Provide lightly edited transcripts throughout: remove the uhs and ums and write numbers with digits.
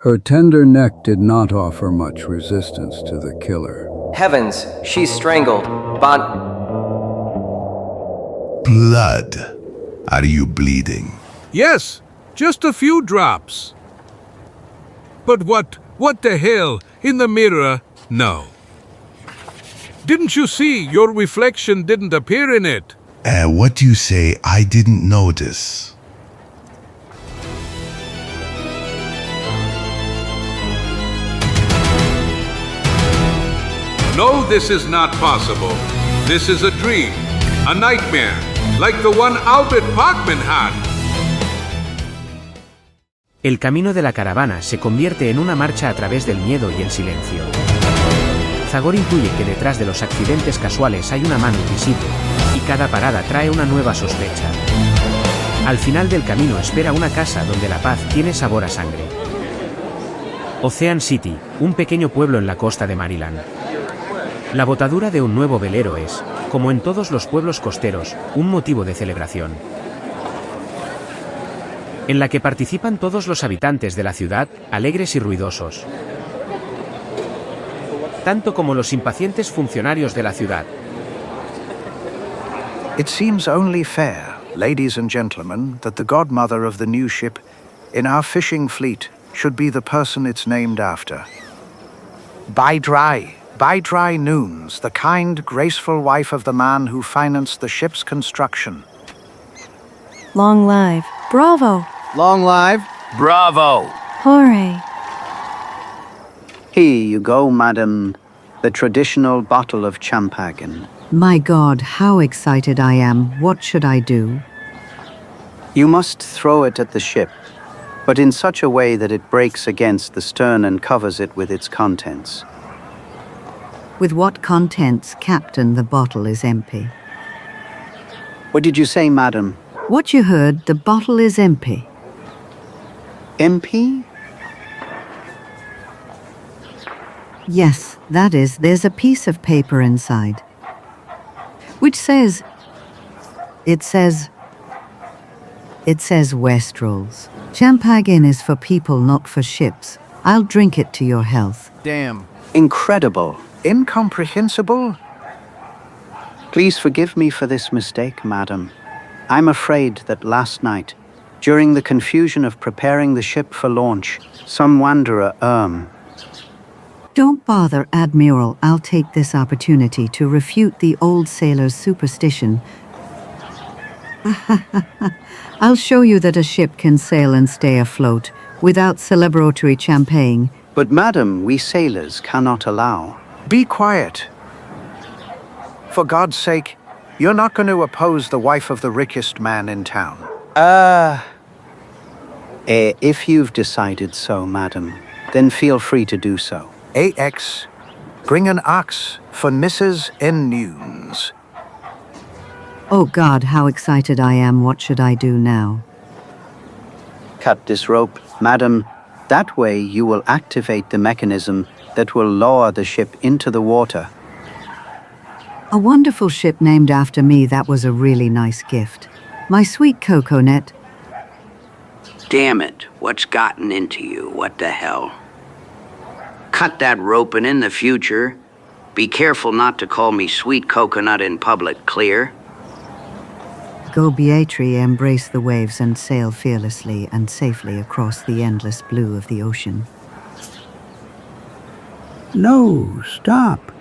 Her tender neck did not offer much resistance to the killer. Heavens, she's strangled. Blood. Are you bleeding? Yes, just a few drops. But what the hell? In the mirror? No. Didn't you see your reflection didn't appear in it? What do you say? I didn't notice. No, this is not possible. This is a dream, a nightmare, like the one Albert Parkman had. El camino de la caravana se convierte en una marcha a través del miedo y el silencio. Zagor intuye que detrás de los accidentes casuales hay una mano invisible, y cada parada trae una nueva sospecha. Al final del camino espera una casa donde la paz tiene sabor a sangre. Ocean City, un pequeño pueblo en la costa de Maryland. La botadura de un nuevo velero es, como en todos los pueblos costeros, un motivo de celebración, en la que participan todos los habitantes de la ciudad, alegres y ruidosos, tanto como los impacientes funcionarios de la ciudad. It seems only fair, ladies and gentlemen, that the godmother of the new ship in our fishing fleet should be the person it's named after. By dry noons, the kind, graceful wife of the man who financed the ship's construction. Long live. Bravo. Long live. Bravo! Hooray. Here you go, madam. The traditional bottle of champagne. My God, how excited I am. What should I do? You must throw it at the ship, but in such a way that it breaks against the stern and covers it with its contents. With what contents, Captain? The bottle is empty. What did you say, madam? What you heard, the bottle is empty. MP? Yes, that is, there's a piece of paper inside, which says, it says Westrals. Champagne is for people, not for ships. I'll drink it to your health. Damn. Incredible. Incomprehensible? Please forgive me for this mistake, madam. I'm afraid that last night, during the confusion of preparing the ship for launch, some wanderer, Don't bother, Admiral. I'll take this opportunity to refute the old sailor's superstition. I'll show you that a ship can sail and stay afloat without celebratory champagne. But madam, we sailors cannot allow. Be quiet. For God's sake, you're not going to oppose the wife of the richest man in town. If you've decided so, madam, then feel free to do so. AX, bring an ox for Mrs. N. Nunes. Oh God, how excited I am. What should I do now? Cut this rope, madam. That way you will activate the mechanism that will lower the ship into the water. A wonderful ship named after me. That was a really nice gift. My sweet coconut. Damn it, what's gotten into you? What the hell? Cut that rope, and in the future, be careful not to call me sweet coconut in public, clear? Go, Beatrice, embrace the waves and sail fearlessly and safely across the endless blue of the ocean. No, stop.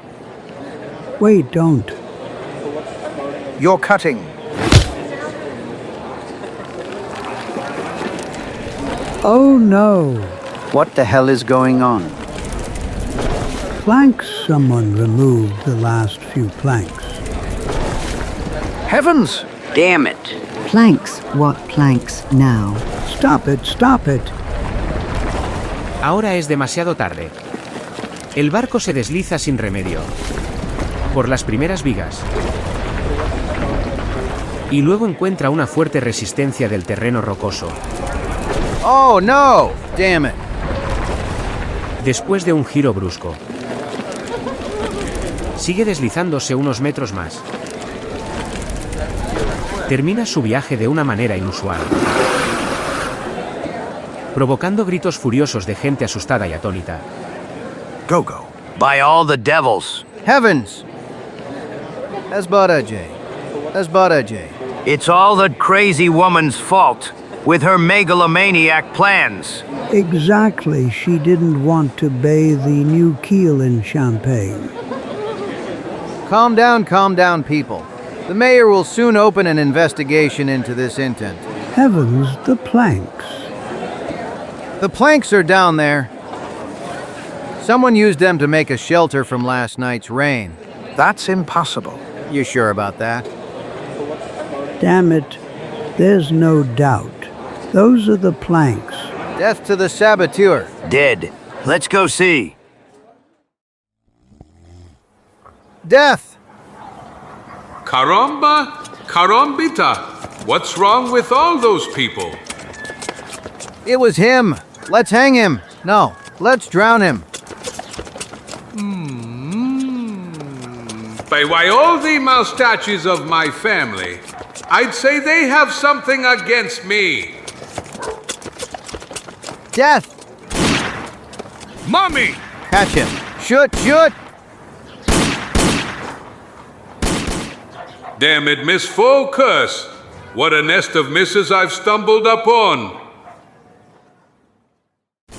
Wait, don't. You're cutting. Oh no. What the hell is going on? Planks. Someone removed the last few planks. Heavens! Damn it! Planks? What planks now? Stop it, stop it. Ahora es demasiado tarde. El barco se desliza sin remedio por las primeras vigas y luego encuentra una fuerte resistencia del terreno rocoso. Oh no! Damn it. Después de un giro brusco, sigue deslizándose unos metros más. Termina su viaje de una manera inusual. provocando gritos furiosos de gente asustada y atónita. Go-go. By all the devils. Heavens! Esbaraje. It's all that crazy woman's fault, with her megalomaniac plans. Exactly. She didn't want to bathe the new keel in champagne. Calm down, people. The mayor will soon open an investigation into this intent. Heavens, the planks. The planks are down there. Someone used them to make a shelter from last night's rain. That's impossible. You sure about that? Damn it. There's no doubt. Those are the planks. Death to the saboteur. Dead. Let's go see. Death! Caramba, carambita. What's wrong with all those people? It was him. Let's hang him. No, let's drown him. By all the moustaches of my family, I'd say they have something against me. Death! Mommy! Catch him. Shoot! Damn it, Miss Focus! What a nest of misses I've stumbled upon.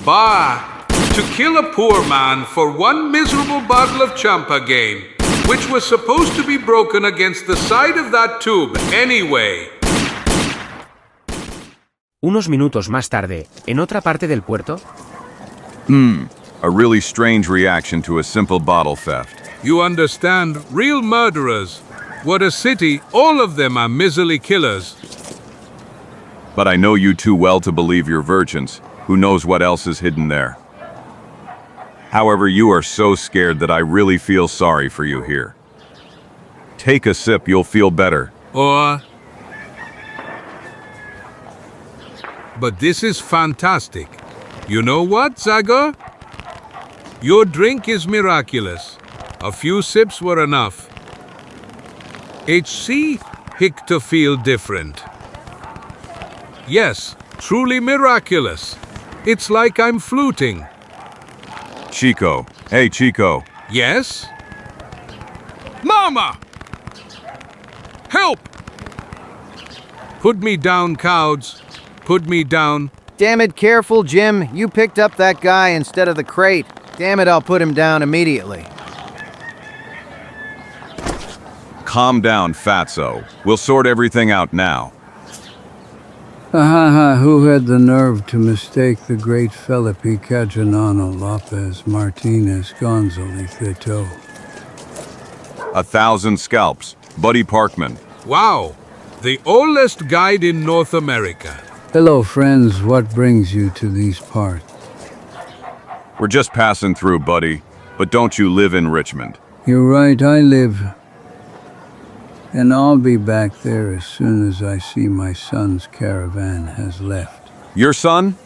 Bah! To kill a poor man for one miserable bottle of champagne, which was supposed to be broken against the side of that tube anyway. Unos minutos más tarde, en otra parte del puerto, A really strange reaction to a simple bottle theft. You understand, real murderers. What a city, all of them are miserly killers. But I know you too well to believe you're virgins. Who knows what else is hidden there? However, you are so scared that I really feel sorry for you here. Take a sip, you'll feel better. But this is fantastic. You know what, Zagor? Your drink is miraculous. A few sips were enough. HC, hick to feel different. Yes, truly miraculous. It's like I'm fluting. Chico. Hey, Chico. Yes? Mama! Help! Put me down, cows. Put me down. Damn it, careful, Jim. You picked up that guy instead of the crate. Damn it, I'll put him down immediately. Calm down, Fatso. We'll sort everything out now. Who had the nerve to mistake the great Felipe Cajanano Lopez Martinez Gonzalez Vito? 1,000 scalps. Buddy Parkman. Wow, the oldest guide in North America. Hello, friends. What brings you to these parts? We're just passing through, buddy. But don't you live in Richmond? You're right, I live. And I'll be back there as soon as I see my son's caravan has left. Your son?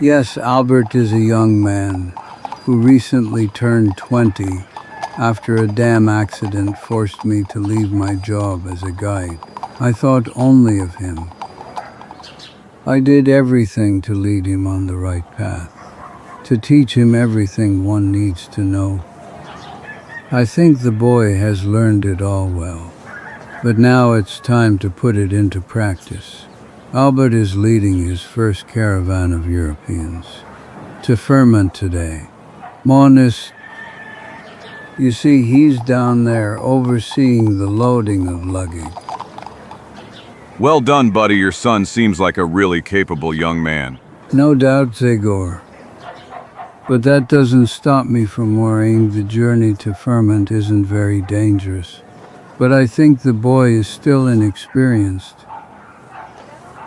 Yes, Albert is a young man who recently turned 20 after a damn accident forced me to leave my job as a guide. I thought only of him. I did everything to lead him on the right path, to teach him everything one needs to know. I think the boy has learned it all well, but now it's time to put it into practice. Albert is leading his first caravan of Europeans to Ferment today. Monis, you see, he's down there overseeing the loading of luggage. Well done, buddy. Your son seems like a really capable young man. No doubt, Zagor. But that doesn't stop me from worrying the journey to Ferment isn't very dangerous. But I think the boy is still inexperienced.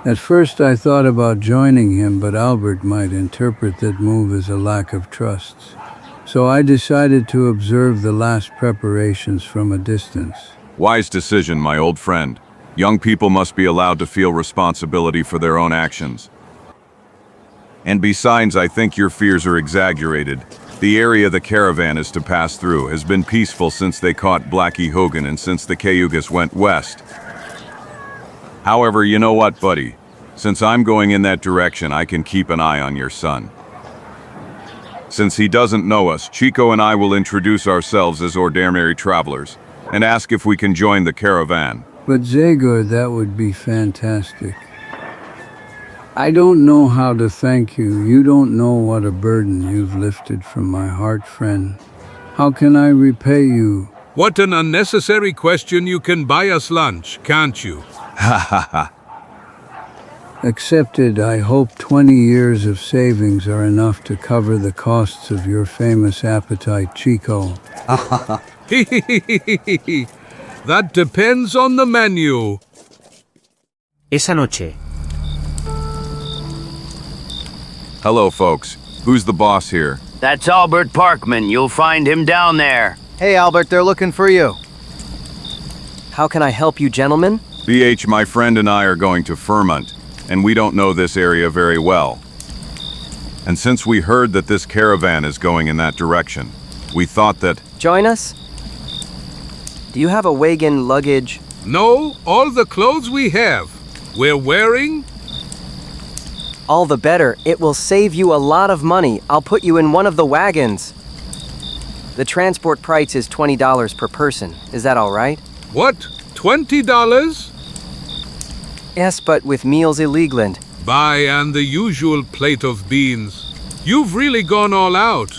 At first I thought about joining him, but Albert might interpret that move as a lack of trust. So I decided to observe the last preparations from a distance. Wise decision, my old friend. Young people must be allowed to feel responsibility for their own actions. And besides, I think your fears are exaggerated. The area the caravan is to pass through has been peaceful since they caught Blackie Hogan and since the Cayugas went west. However, you know what, buddy? Since I'm going in that direction, I can keep an eye on your son. Since he doesn't know us, Chico and I will introduce ourselves as ordinary travelers and ask if we can join the caravan. But Zagor, that would be fantastic. I don't know how to thank you. You don't know what a burden you've lifted from my heart, friend. How can I repay you? What an unnecessary question. You can buy us lunch, can't you? Ha ha ha. Accepted. I hope 20 years of savings are enough to cover the costs of your famous appetite, Chico. That depends on the menu. Esa noche. Hello, folks. Who's the boss here? That's Albert Parkman. You'll find him down there. Hey, Albert, they're looking for you. How can I help you, gentlemen? BH, my friend and I are going to FORMATO, and we don't know this area very well. And since we heard that this caravan is going in that direction, we thought that... Join us? Do you have a wagon, luggage? No, all the clothes we have. We're wearing... All the better. It will save you a lot of money. I'll put you in one of the wagons. The transport price is $20 per person. Is that all right? What? $20? Yes, but with meals illegal. Buy and the usual plate of beans. You've really gone all out.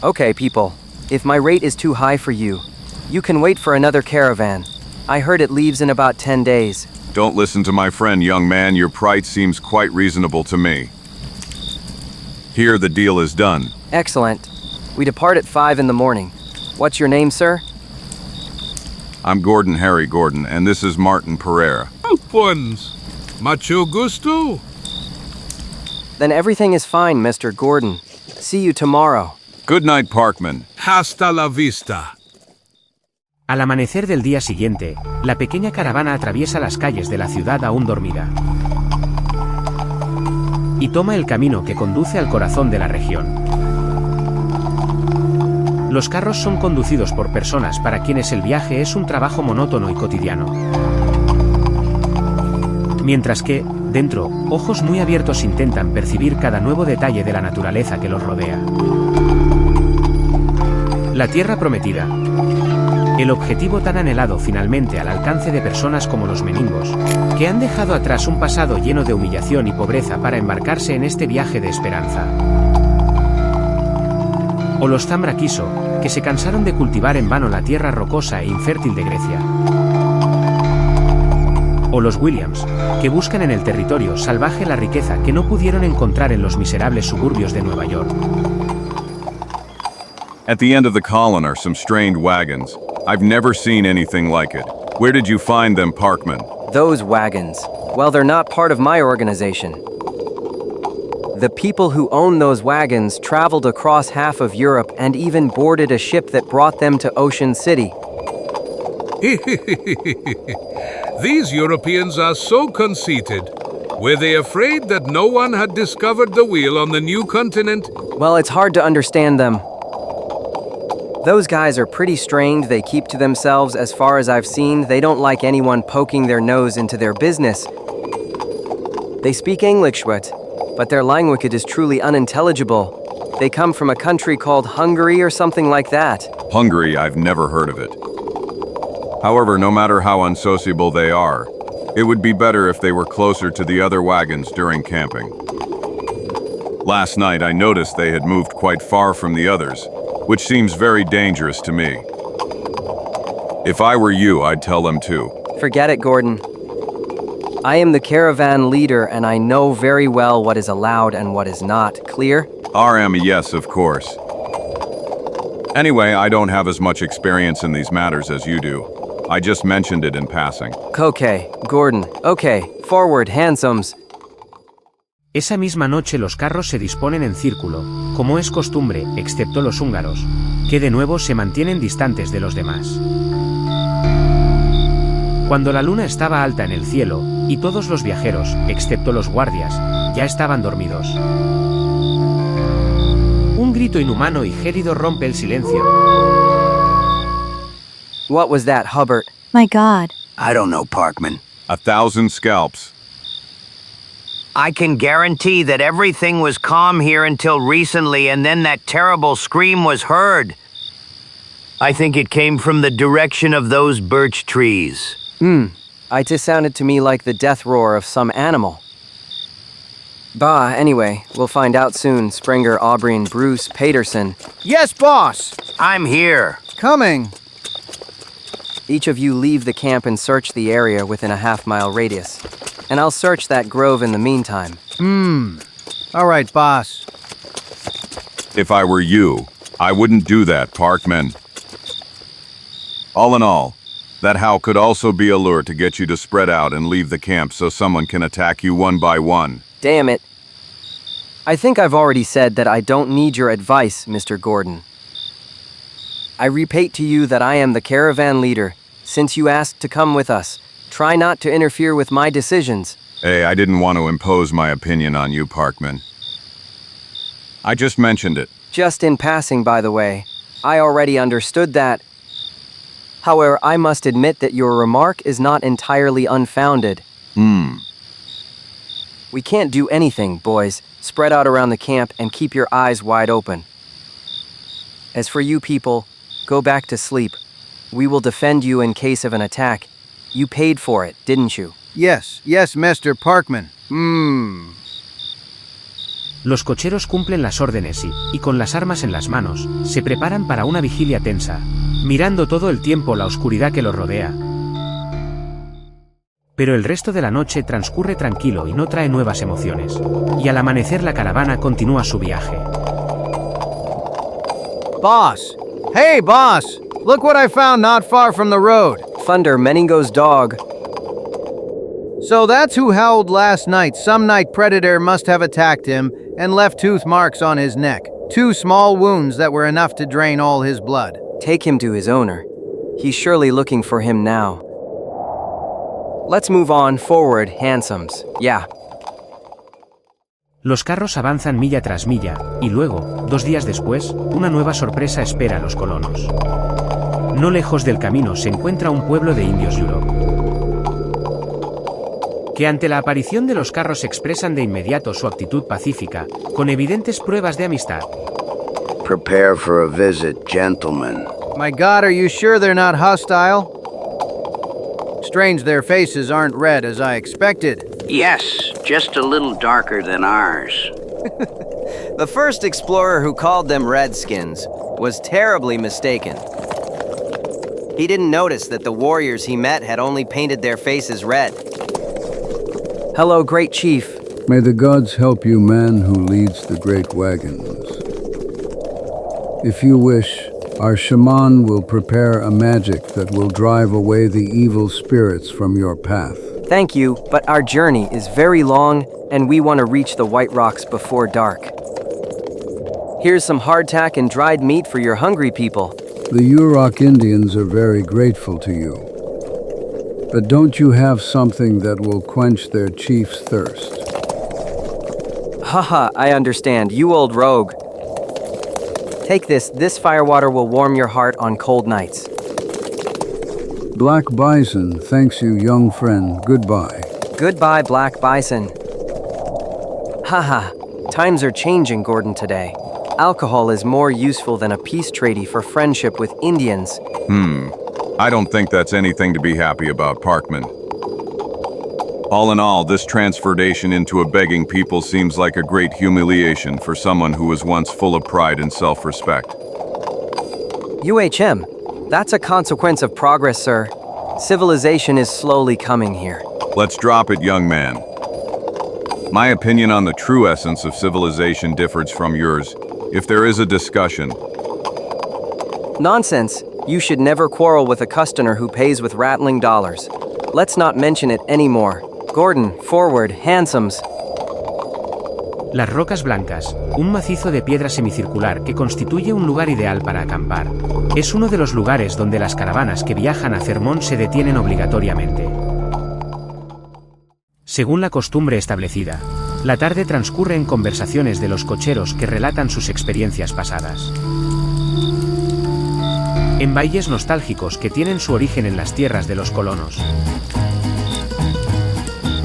Okay, people. If my rate is too high for you, you can wait for another caravan. I heard it leaves in about 10 days. Don't listen to my friend, young man. Your price seems quite reasonable to me. Here, the deal is done. Excellent. We depart at 5 in the morning. What's your name, sir? I'm Gordon Harry Gordon, and this is Martin Pereira. Ones. Mucho gusto. Then everything is fine, Mr. Gordon. See you tomorrow. Good night, Parkman. Hasta la vista. Al amanecer del día siguiente, la pequeña caravana atraviesa las calles de la ciudad aún dormida y toma el camino que conduce al corazón de la región. Los carros son conducidos por personas para quienes el viaje es un trabajo monótono y cotidiano. Mientras que, dentro, ojos muy abiertos intentan percibir cada nuevo detalle de la naturaleza que los rodea. La tierra prometida. El objetivo tan anhelado finalmente al alcance de personas como los meningos, que han dejado atrás un pasado lleno de humillación y pobreza para embarcarse en este viaje de esperanza. O los Zambraquiso, que se cansaron de cultivar en vano la tierra rocosa e infértil de Grecia. O los Williams, que buscan en el territorio salvaje la riqueza que no pudieron encontrar en los miserables suburbios de Nueva York. At the end of the column are some strained wagons. I've never seen anything like it. Where did you find them, Parkman? Those wagons. Well, they're not part of my organization. The people who own those wagons traveled across half of Europe and even boarded a ship that brought them to Ocean City. These Europeans are so conceited. Were they afraid that no one had discovered the wheel on the new continent? Well, it's hard to understand them. Those guys are pretty strained. They keep to themselves. As far as I've seen, they don't like anyone poking their nose into their business. They speak English, but their language is truly unintelligible. They come from a country called Hungary or something like that. Hungary, I've never heard of it. However, no matter how unsociable they are, it would be better if they were closer to the other wagons during camping. Last night I noticed they had moved quite far from the others, which seems very dangerous to me. If I were you, I'd tell them too. Forget it, Gordon. I am the caravan leader and I know very well what is allowed and what is not. Clear? RM, yes, of course. Anyway, I don't have as much experience in these matters as you do. I just mentioned it in passing. Okay, Gordon. Okay, forward, handsomes. Esa misma noche los carros se disponen en círculo, como es costumbre, excepto los húngaros, que de nuevo se mantienen distantes de los demás. Cuando la luna estaba alta en el cielo, y todos los viajeros, excepto los guardias, ya estaban dormidos. Un grito inhumano y gélido rompe el silencio. What was that, Hubbard? My God. I don't know, Parkman. 1,000 scalps. I can guarantee that everything was calm here until recently, and then that terrible scream was heard. I think it came from the direction of those birch trees. It just sounded to me like the death roar of some animal. Bah, anyway, we'll find out soon, Springer, Aubrey, and Bruce Paterson. Yes, boss! I'm here. Coming. Each of you leave the camp and search the area within a half-mile radius. And I'll search that grove in the meantime. All right, boss. If I were you, I wouldn't do that, Parkman. All in all, that how could also be a lure to get you to spread out and leave the camp so someone can attack you one by one. Damn it. I think I've already said that I don't need your advice, Mr. Gordon. I repeat to you that I am the caravan leader. Since you asked to come with us, try not to interfere with my decisions. Hey, I didn't want to impose my opinion on you, Parkman. I just mentioned it. Just in passing, by the way. I already understood that. However, I must admit that your remark is not entirely unfounded. We can't do anything, boys. Spread out around the camp and keep your eyes wide open. As for you people, go back to sleep. We will defend you in case of an attack. You paid for it, didn't you? Yes, Mr. Parkman. Los cocheros cumplen las órdenes y con las armas en las manos, se preparan para una vigilia tensa, mirando todo el tiempo la oscuridad que los rodea. Pero el resto de la noche transcurre tranquilo y no trae nuevas emociones. Y al amanecer la caravana continúa su viaje. Boss! Hey, boss! Look what I found not far from the road. Thunder, Meningo's dog. So that's who howled last night. Some night predator must have attacked him and left tooth marks on his neck. 2 small wounds that were enough to drain all his blood. Take him to his owner. He's surely looking for him now. Let's move on, forward, handsomes. Yeah. Los carros avanzan milla tras milla, y luego, 2 días después, una nueva sorpresa espera a los colonos. No lejos del camino se encuentra un pueblo de indios Yurok, que ante la aparición de los carros expresan de inmediato su actitud pacífica, con evidentes pruebas de amistad. Prepare for a visit, gentlemen. My God, are you sure they're not hostile? Strange their faces aren't red as I expected. Yes, just a little darker than ours. The first explorer who called them Redskins was terribly mistaken. He didn't notice that the warriors he met had only painted their faces red. Hello, great chief. May the gods help you, man who leads the great wagons. If you wish, our shaman will prepare a magic that will drive away the evil spirits from your path. Thank you, but our journey is very long, and we want to reach the White Rocks before dark. Here's some hardtack and dried meat for your hungry people. The Yurok Indians are very grateful to you. But don't you have something that will quench their chief's thirst? Haha, I understand, you old rogue. Take this firewater will warm your heart on cold nights. Black Bison thanks you, young friend. Goodbye. Goodbye, Black Bison. Haha, times are changing, Gordon, today. Alcohol is more useful than a peace treaty for friendship with Indians. I don't think that's anything to be happy about, Parkman. All in all, this transformation into a begging people seems like a great humiliation for someone who was once full of pride and self-respect. That's a consequence of progress, sir. Civilization is slowly coming here. Let's drop it, young man. My opinion on the true essence of civilization differs from yours. If there is a discussion... Nonsense. You should never quarrel with a customer who pays with rattling dollars. Let's not mention it anymore. Gordon, forward, handsomes. Las Rocas Blancas, un macizo de piedra semicircular que constituye un lugar ideal para acampar. Es uno de los lugares donde las caravanas que viajan a Cermón se detienen obligatoriamente. Según la costumbre establecida, la tarde transcurre en conversaciones de los cocheros que relatan sus experiencias pasadas. En valles nostálgicos que tienen su origen en las tierras de los colonos.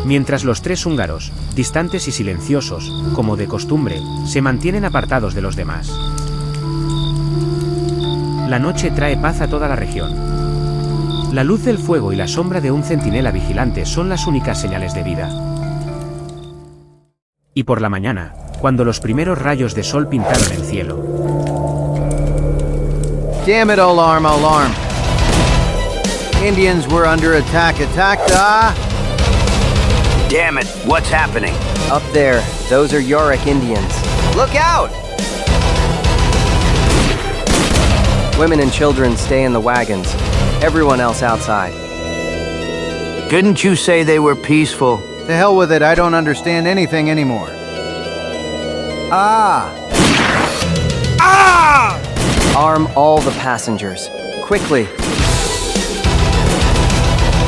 Mientras los tres húngaros, distantes y silenciosos, como de costumbre, se mantienen apartados de los demás. La noche trae paz a toda la región. La luz del fuego y la sombra de un centinela vigilante son las únicas señales de vida. Y por la mañana, cuando los primeros rayos de sol pintaron el cielo. Damn it, alarm, alarm. Indians were under attack. Damn it, what's happening? Up there, those are Yorick Indians. Look out! Women and children stay in the wagons. Everyone else outside. Didn't you say they were peaceful? To hell with it, I don't understand anything anymore. Arm all the passengers. Quickly.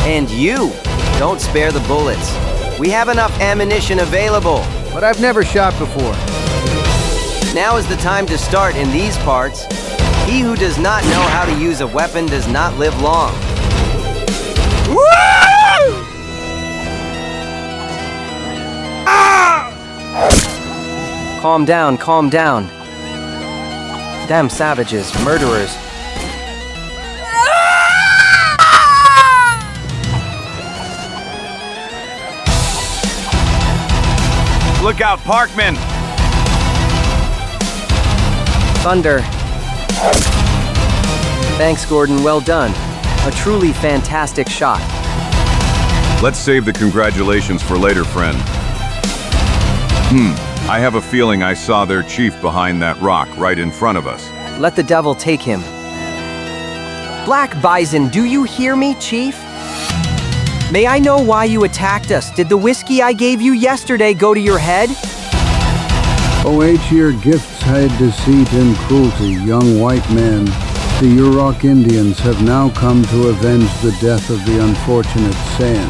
And you! Don't spare the bullets. We have enough ammunition available. But I've never shot before. Now is the time to start in these parts. He who does not know how to use a weapon does not live long. Calm down, calm down. Damn savages, murderers. Look out, Parkman! Thunder. Thanks, Gordon, well done. A truly fantastic shot. Let's save the congratulations for later, friend. I have a feeling I saw their chief behind that rock right in front of us. Let the devil take him. Black Bison, do you hear me, Chief? May I know why you attacked us? Did the whiskey I gave you yesterday go to your head? Your gifts hide deceit and cruelty, young white man. The Yurok Indians have now come to avenge the death of the unfortunate San.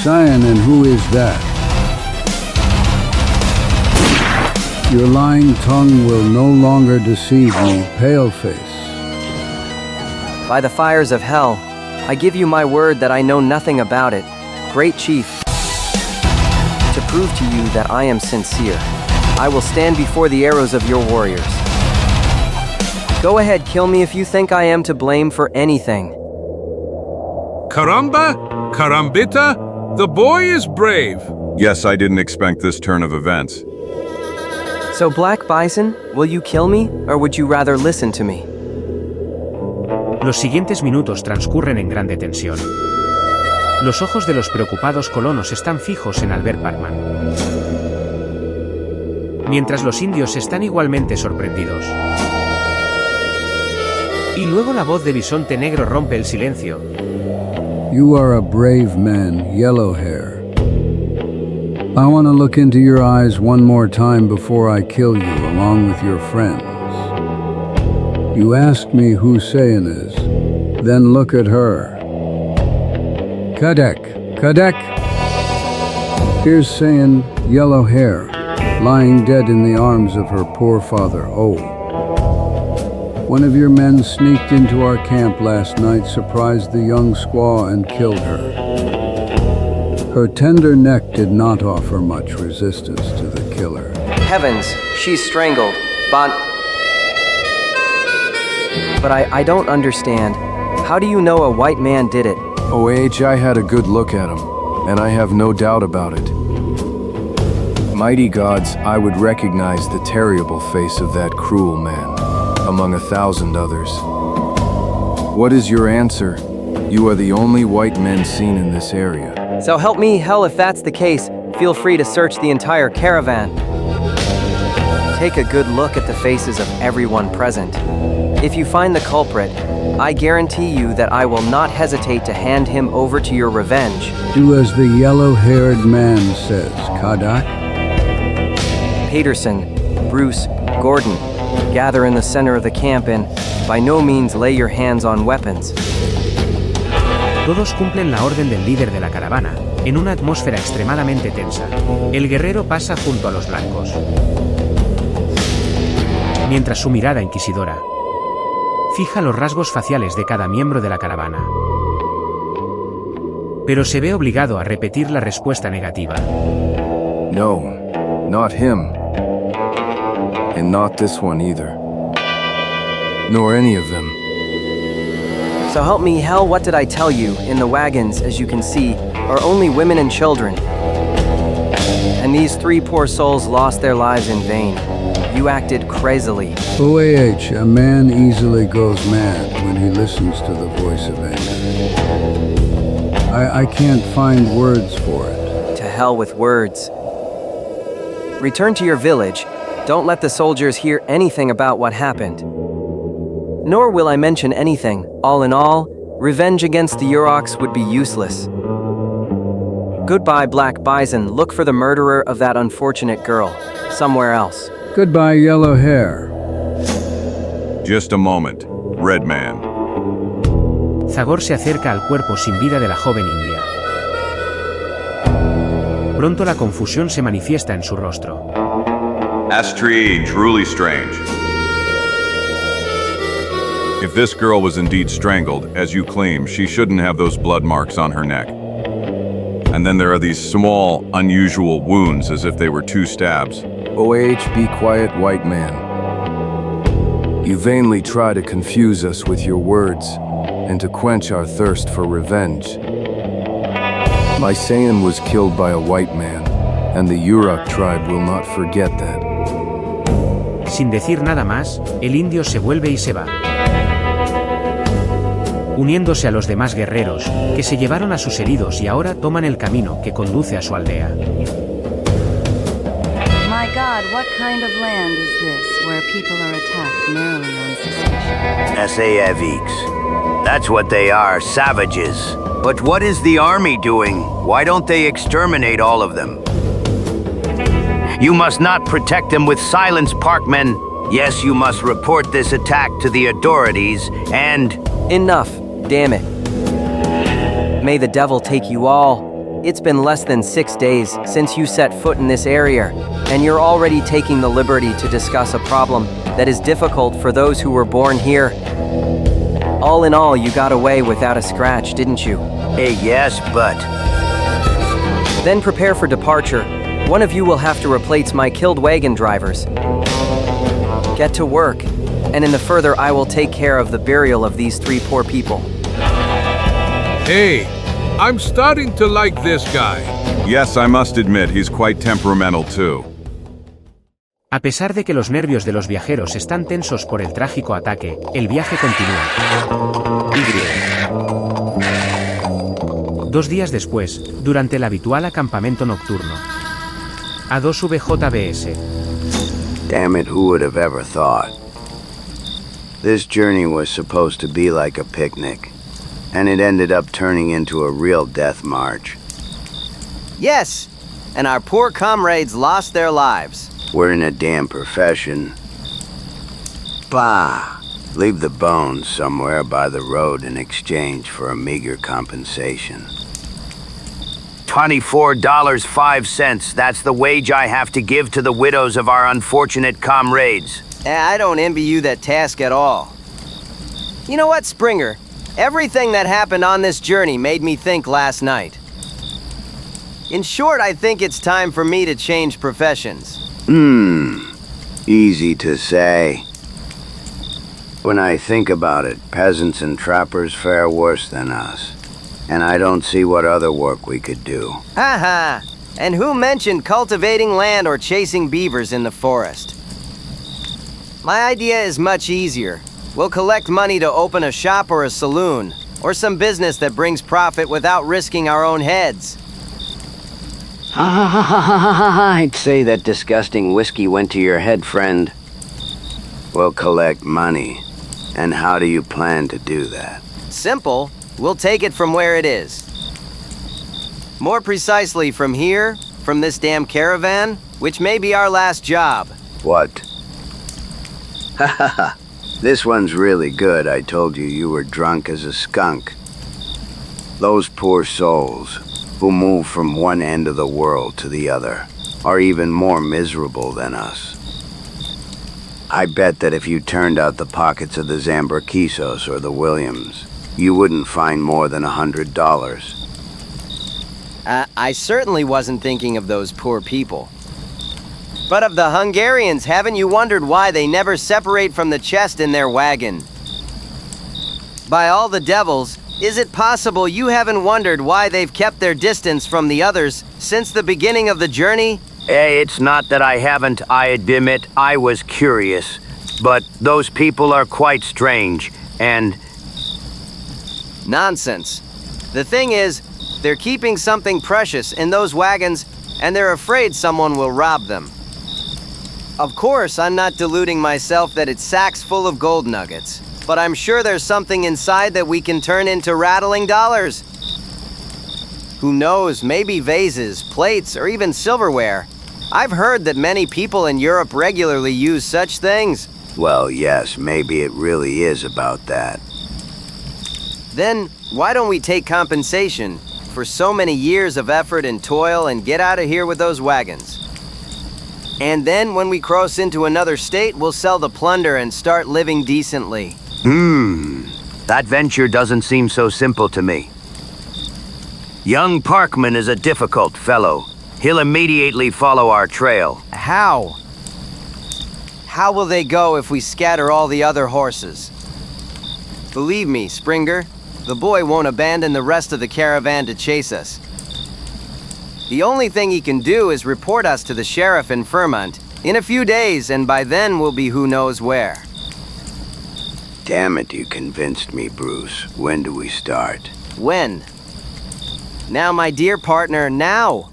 Cyan, and who is that? Your lying tongue will no longer deceive me, paleface. By the fires of hell, I give you my word that I know nothing about it, Great Chief. To prove to you that I am sincere, I will stand before the arrows of your warriors. Go ahead, kill me if you think I am to blame for anything. Caramba? Carambita? The boy is brave. Yes, I didn't expect this turn of events. So, Black Bison, will you kill me, or would you rather listen to me? Los siguientes minutos transcurren en grande tensión. Los ojos de los preocupados colonos están fijos en Albert Parkman. Mientras los indios están igualmente sorprendidos. Y luego la voz de Bisonte Negro rompe el silencio. You are a brave man, yellow hair. I want to look into your eyes one more time before I kill you along with your friends. You asked me who Sayan is. Then look at her. Kadek. Here's Sayan, yellow hair, lying dead in the arms of her poor father. Oh. One of your men sneaked into our camp last night, surprised the young squaw, and killed her. Her tender neck did not offer much resistance to the killer. Heavens, she's strangled. But I don't understand. How do you know a white man did it? I had a good look at him, and I have no doubt about it. Mighty gods, I would recognize the terrible face of that cruel man, among 1,000 others. What is your answer? You are the only white men seen in this area. So help me hell if that's the case, feel free to search the entire caravan. Take a good look at the faces of everyone present. If you find the culprit, I guarantee you that I will not hesitate to hand him over to your revenge. Do as the yellow-haired man says, Kadak. Peterson, Bruce, Gordon, gather in the center of the camp and, by no means, lay your hands on weapons. Todos cumplen la orden del líder de la caravana, en una atmósfera extremadamente tensa. El guerrero pasa junto a los blancos. Mientras su mirada inquisidora fija los rasgos faciales de cada miembro de la caravana. pero se ve obligado a repetir la respuesta negativa. No, not him. And not this one either. Nor any of them. So help me hell, what did I tell you? In the wagons, as you can see, are only women and children. And these 3 poor souls lost their lives in vain. You acted crazily. OAH, a man easily goes mad when he listens to the voice of anger. I can't find words for it. To hell with words. Return to your village. Don't let the soldiers hear anything about what happened. Nor will I mention anything. All in all, revenge against the Uroks would be useless. Goodbye, Black Bison. Look for the murderer of that unfortunate girl. Somewhere else. Goodbye, yellow hair. Just a moment, Red Man. Zagor se acerca al cuerpo sin vida de la joven india. Pronto la confusión se manifiesta en su rostro. Astrid, truly strange. If this girl was indeed strangled, as you claim, she shouldn't have those blood marks on her neck. And then there are these small, unusual wounds as if they were 2 stabs. OAH, be quiet, white man. You vainly try to confuse us with your words and to quench our thirst for revenge. My Saiyan was killed by a white man, and the Uruk tribe will not forget that. Sin decir nada más, el indio se vuelve y se va, uniéndose a los demás guerreros, que se llevaron a sus heridos y ahora toman el camino que conduce a su aldea. My God, what kind of land is this where people are attacked merely on suspicion? Saviks. That's what they are, savages. But what is the army doing? Why don't they exterminate all of them? You must not protect them with silence, Parkmen. Yes, you must report this attack to the authorities and... Enough, damn it. May the devil take you all. It's been less than 6 days since you set foot in this area, and you're already taking the liberty to discuss a problem that is difficult for those who were born here. All in all, you got away without a scratch, didn't you? Yes, but... Then prepare for departure. One of you will have to replace my killed wagon drivers. Get to work, and in the further I will take care of the burial of these 3 poor people. Hey, I'm starting to like this guy. Yes, I must admit, he's quite temperamental too. A pesar de que los nervios de los viajeros están tensos por el trágico ataque, el viaje continúa. 2 días después, durante el habitual acampamento nocturno. A2VJBS. Damn it, who would have ever thought? This journey was supposed to be like a picnic, and it ended up turning into a real death march. Yes, and our poor comrades lost their lives. We're in a damn profession. Bah! Leave the bones somewhere by the road in exchange for a meager compensation. $24.05, that's the wage I have to give to the widows of our unfortunate comrades. I don't envy you that task at all. You know what, Springer? Everything that happened on this journey made me think last night. In short, I think it's time for me to change professions. Easy to say. When I think about it, peasants and trappers fare worse than us. And I don't see what other work we could do. Ha! And who mentioned cultivating land or chasing beavers in the forest? My idea is much easier. We'll collect money to open a shop or a saloon, or some business that brings profit without risking our own heads. I'd say that disgusting whiskey went to your head, friend. We'll collect money. And how do you plan to do that? Simple. We'll take it from where it is. More precisely from here, from this damn caravan, which may be our last job. What? This one's really good. I told you were drunk as a skunk. Those poor souls who move from one end of the world to the other are even more miserable than us. I bet that if you turned out the pockets of the Zamberquisos or the Williams, you wouldn't find more than $100. I certainly wasn't thinking of those poor people. But of the Hungarians, haven't you wondered why they never separate from the chest in their wagon? By all the devils, is it possible you haven't wondered why they've kept their distance from the others since the beginning of the journey? It's not that I haven't, I admit, I was curious. But those people are quite strange, and... Nonsense. The thing is, they're keeping something precious in those wagons, and they're afraid someone will rob them. Of course, I'm not deluding myself that it's sacks full of gold nuggets, but I'm sure there's something inside that we can turn into rattling dollars. Who knows, maybe vases, plates, or even silverware. I've heard that many people in Europe regularly use such things. Well, yes, maybe it really is about that. Then, why don't we take compensation for so many years of effort and toil and get out of here with those wagons? And then, when we cross into another state, we'll sell the plunder and start living decently. That venture doesn't seem so simple to me. Young Parkman is a difficult fellow. He'll immediately follow our trail. How? How will they go if we scatter all the other horses? Believe me, Springer, the boy won't abandon the rest of the caravan to chase us. The only thing he can do is report us to the sheriff in Vermont in a few days, and by then we'll be who knows where. Damn it, you convinced me, Bruce. When do we start? When? Now, my dear partner, now!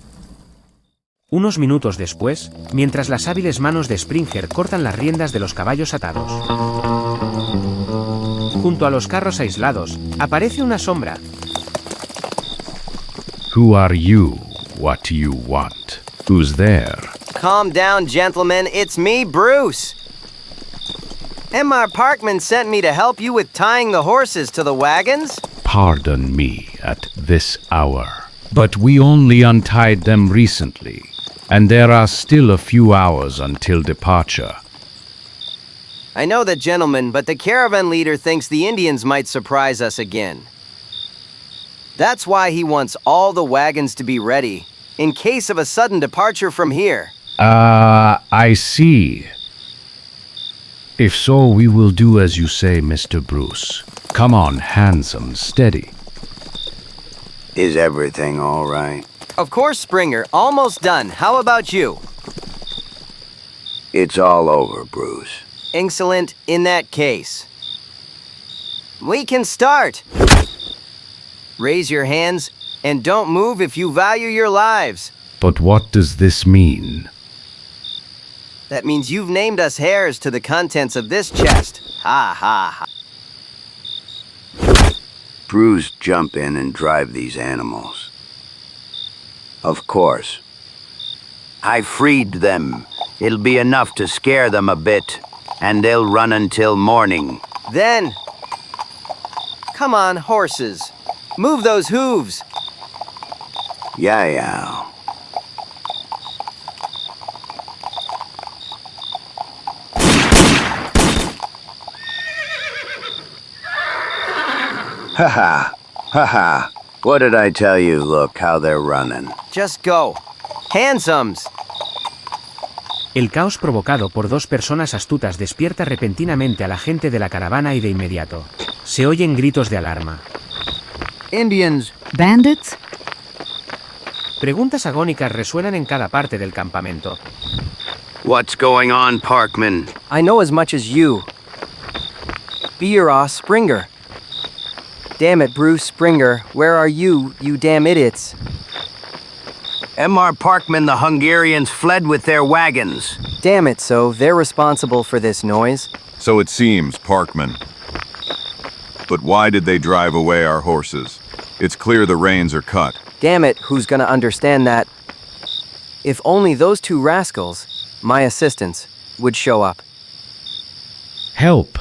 Unos minutos después, mientras las hábiles manos de Springer cortan las riendas de los caballos atados. Junto a los carros aislados, aparece una sombra. Who are you? What do you want? Who's there? Calm down, gentlemen. It's me, Bruce. M.R. Parkman sent me to help you with tying the horses to the wagons. Pardon me at this hour, but we only untied them recently, and there are still a few hours until departure. I know that, gentlemen, but the caravan leader thinks the Indians might surprise us again. That's why he wants all the wagons to be ready, in case of a sudden departure from here. I see. If so, we will do as you say, Mr. Bruce. Come on, handsome, steady. Is everything all right? Of course, Springer. Almost done. How about you? It's all over, Bruce. Excellent. In that case, we can start. Raise your hands, and don't move if you value your lives. But what does this mean? That means you've named us heirs to the contents of this chest. Ha ha ha. Bruce, jump in and drive these animals. Of course. I freed them. It'll be enough to scare them a bit, and they'll run until morning. Then, come on, horses. Move those hooves. Yeah. Ha. What did I tell you? Look how they're running. Just go. Handsomes. El caos provocado por dos personas astutas despierta repentinamente a la gente de la caravana y de inmediato se oyen gritos de alarma. Indians. Bandits? Preguntas agónicas resuenan en cada parte del campamento. What's going on, Parkman? I know as much as you. Be Springer. Damn it, Bruce Springer. Where are you, you damn idiots? M.R. Parkman, the Hungarians fled with their wagons. Damn it, so they're responsible for this noise? So it seems, Parkman. But why did they drive away our horses? It's clear the reins are cut. Damn it, who's gonna understand that? If only those two rascals, my assistants, would show up. Help!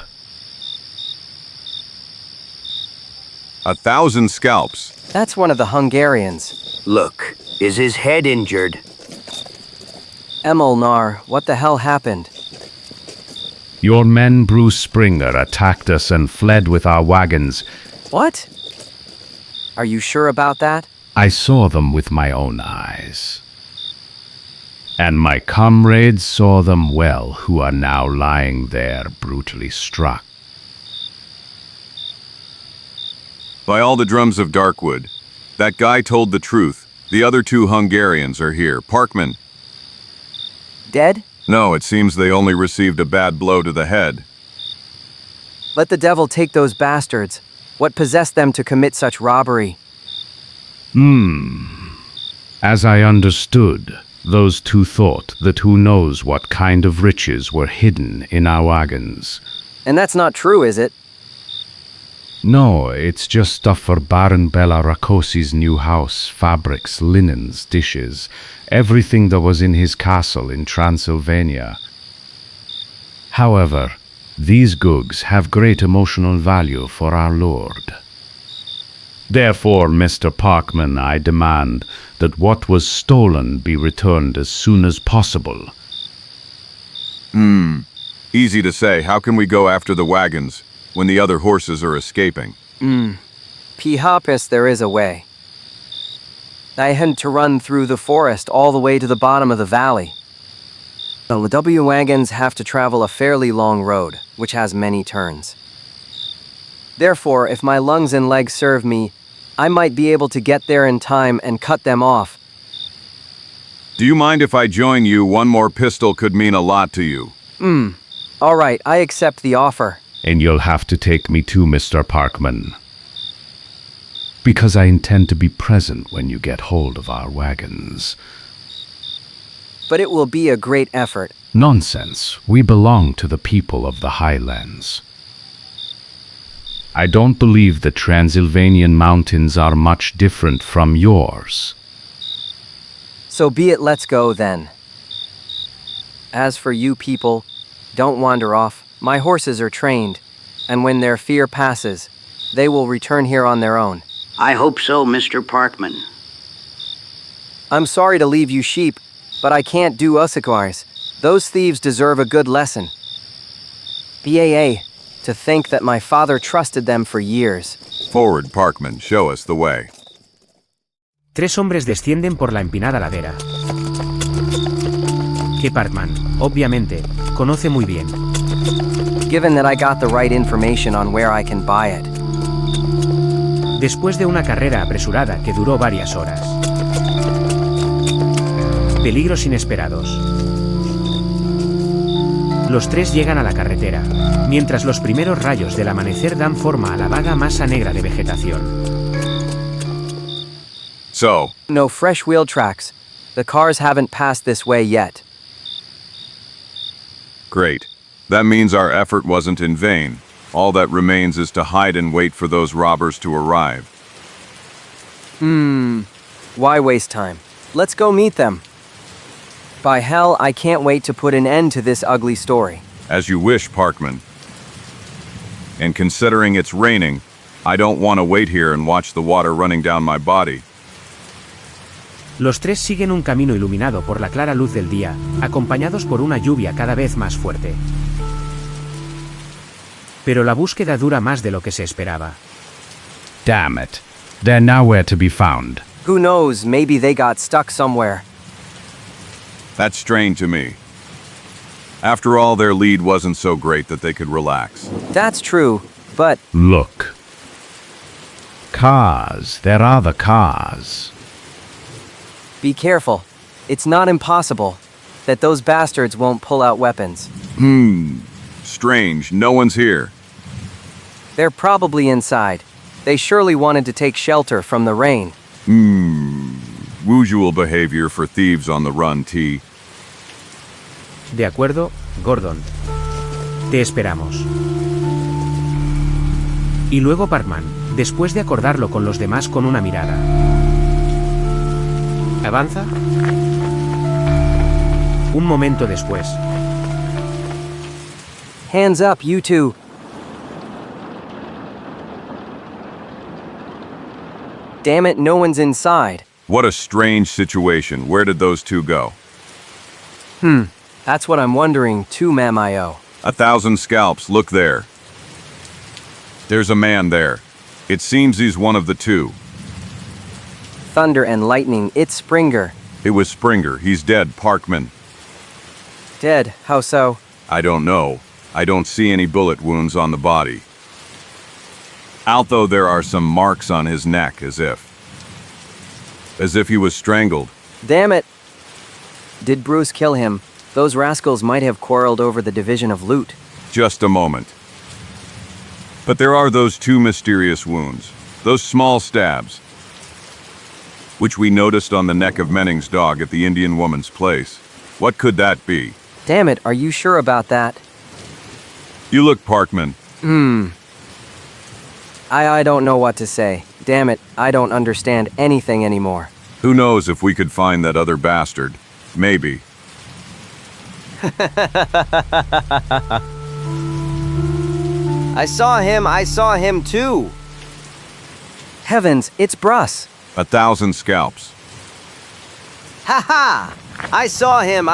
1,000 scalps. That's one of the Hungarians. Look, is his head injured? Emilnar, what the hell happened? Your men, Bruce Springer, attacked us and fled with our wagons. What? Are you sure about that? I saw them with my own eyes. And my comrades saw them well, who are now lying there brutally struck. By all the drums of Darkwood, that guy told the truth. The other two Hungarians are here. Parkman. Dead? No, it seems they only received a bad blow to the head. Let the devil take those bastards. What possessed them to commit such robbery? As I understood, those two thought that who knows what kind of riches were hidden in our wagons. And that's not true, is it? No, it's just stuff for Baron Bela Rakosi's new house, fabrics, linens, dishes, everything that was in his castle in Transylvania. However, these goods have great emotional value for our lord. Therefore, Mr. Parkman, I demand that what was stolen be returned as soon as possible. Easy to say. How can we go after the wagons when the other horses are escaping? Perhaps there is a way. I had to run through the forest all the way to the bottom of the valley. The W wagons have to travel a fairly long road, which has many turns. Therefore, if my lungs and legs serve me, I might be able to get there in time and cut them off. Do you mind if I join you? One more pistol could mean a lot to you. All right, I accept the offer. And you'll have to take me too, Mr. Parkman. Because I intend to be present when you get hold of our wagons. But it will be a great effort. Nonsense. We belong to the people of the Highlands. I don't believe the Transylvanian mountains are much different from yours. So be it, let's go then. As for you people, don't wander off. My horses are trained, and when their fear passes, they will return here on their own. I hope so, Mr. Parkman. I'm sorry to leave you sheep, but I can't do Usikars. Those thieves deserve a good lesson. BAA, to think that my father trusted them for years. Forward, Parkman. Show us the way. Tres hombres descienden por la empinada ladera, que Parkman, obviamente, conoce muy bien. Given that I got the right information on where I can buy it. Después de una carrera apresurada que duró varias horas. Peligros inesperados. Los tres llegan a la carretera, mientras los primeros rayos del amanecer dan forma a la vaga masa negra de vegetación. So, No fresh wheel tracks. The cars haven't passed this way yet. great. That means our effort wasn't in vain. All that remains is to hide and wait for those robbers to arrive. Why waste time? Let's go meet them. By hell, I can't wait to put an end to this ugly story. As you wish, Parkman. And considering it's raining, I don't want to wait here and watch the water running down my body. Los tres siguen un camino iluminado por la clara luz del día, acompañados por una lluvia cada vez más fuerte. Pero la búsqueda dura más de lo que se esperaba. Damn it. They're nowhere to be found. Who knows, maybe they got stuck somewhere. That's strange to me. After all, their lead wasn't so great that they could relax. That's true, but Look. Cars. There are the cars. be careful. It's not impossible that those bastards won't pull out weapons. Strange, no one's here. They're probably inside. They surely wanted to take shelter from the rain. Usual behavior for thieves on the run, T. De acuerdo, Gordon. Te esperamos. Y luego Parkman, después de acordarlo con los demás con una mirada. ¿Avanza? Un momento después. Hands up, you two. Damn it, no one's inside. What a strange situation. Where did those two go? That's what I'm wondering too, Mamio. 1,000 scalps, look there. There's a man there. It seems he's one of the two. thunder and lightning, it's Springer. It was Springer. He's dead, Parkman. Dead, how so? I don't know. I don't see any bullet wounds on the body. Although there are some marks on his neck, as if he was strangled. Damn it! Did Bruce kill him? Those rascals might have quarreled over the division of loot. Just a moment. But there are those two mysterious wounds, those small stabs, which we noticed on the neck of Menning's dog at the Indian woman's place. What could that be? Damn it, are you sure about that? You look, Parkman. I don't know what to say. Damn it, I don't understand anything anymore. Who knows if we could find that other bastard? Maybe. I saw him too. Heavens, it's Bruce. 1,000 scalps. Ha ha! I saw him.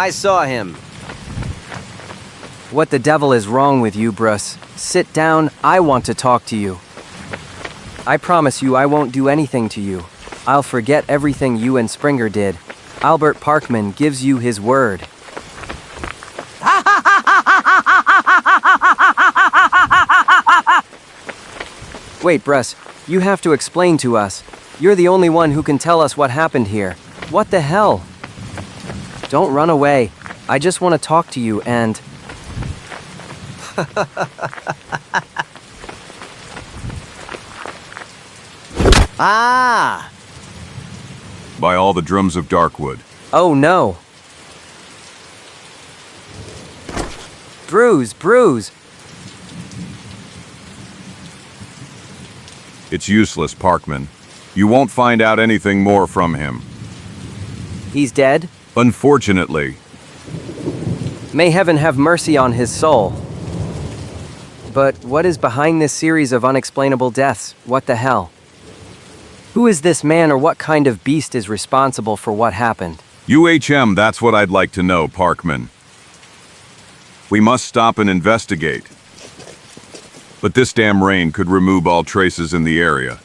What the devil is wrong with you, Bruce? Sit down, I want to talk to you. I promise you I won't do anything to you. I'll forget everything you and Springer did. Albert Parkman gives you his word. Wait, Bruce, you have to explain to us. You're the only one who can tell us what happened here. What the hell? Don't run away. I just want to talk to you and... Ah! By all the drums of Darkwood. Oh no. Bruce. It's useless, Parkman. You won't find out anything more from him. He's dead? Unfortunately. May heaven have mercy on his soul. But what is behind this series of unexplainable deaths? What the hell? Who is this man, or what kind of beast is responsible for what happened? UHM, that's what I'd like to know, Parkman. We must stop and investigate. But this damn rain could remove all traces in the area.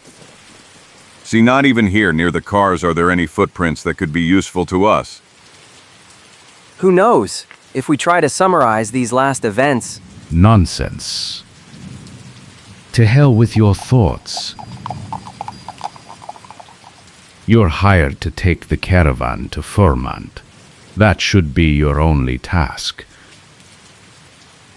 See, not even here near the cars are there any footprints that could be useful to us. Who knows? If we try to summarize these last events... Nonsense. To hell with your thoughts. You're hired to take the caravan to FORMATO. That should be your only task.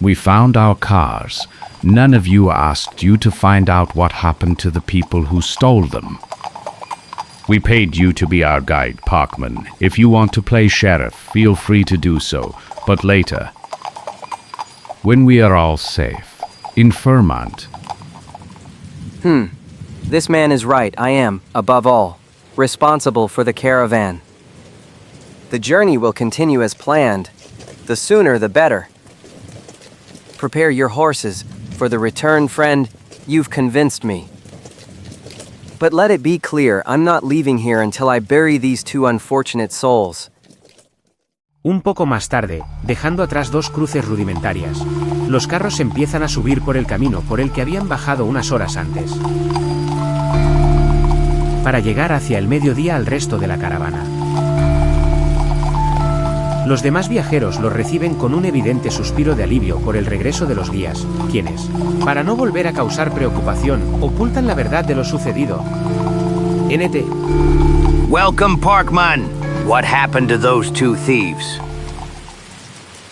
We found our cars. None of you asked you to find out what happened to the people who stole them. We paid you to be our guide, Parkman. If you want to play sheriff, feel free to do so, but later. When we are all safe. In FORMATO. This man is right. I am, above all, responsible for the caravan. The journey will continue as planned. The sooner the better. Prepare your horses. For the return, friend, you've convinced me. But let it be clear, I'm not leaving here until I bury these two unfortunate souls. Un poco más tarde, dejando atrás dos cruces rudimentarias, los carros empiezan a subir por el camino por el que habían bajado unas horas antes, para llegar hacia el mediodía al resto de la caravana. Los demás viajeros los reciben con un evidente suspiro de alivio por el regreso de los guías, quienes, para no volver a causar preocupación, ocultan la verdad de lo sucedido. NT. Welcome, Parkman. What happened to those two thieves?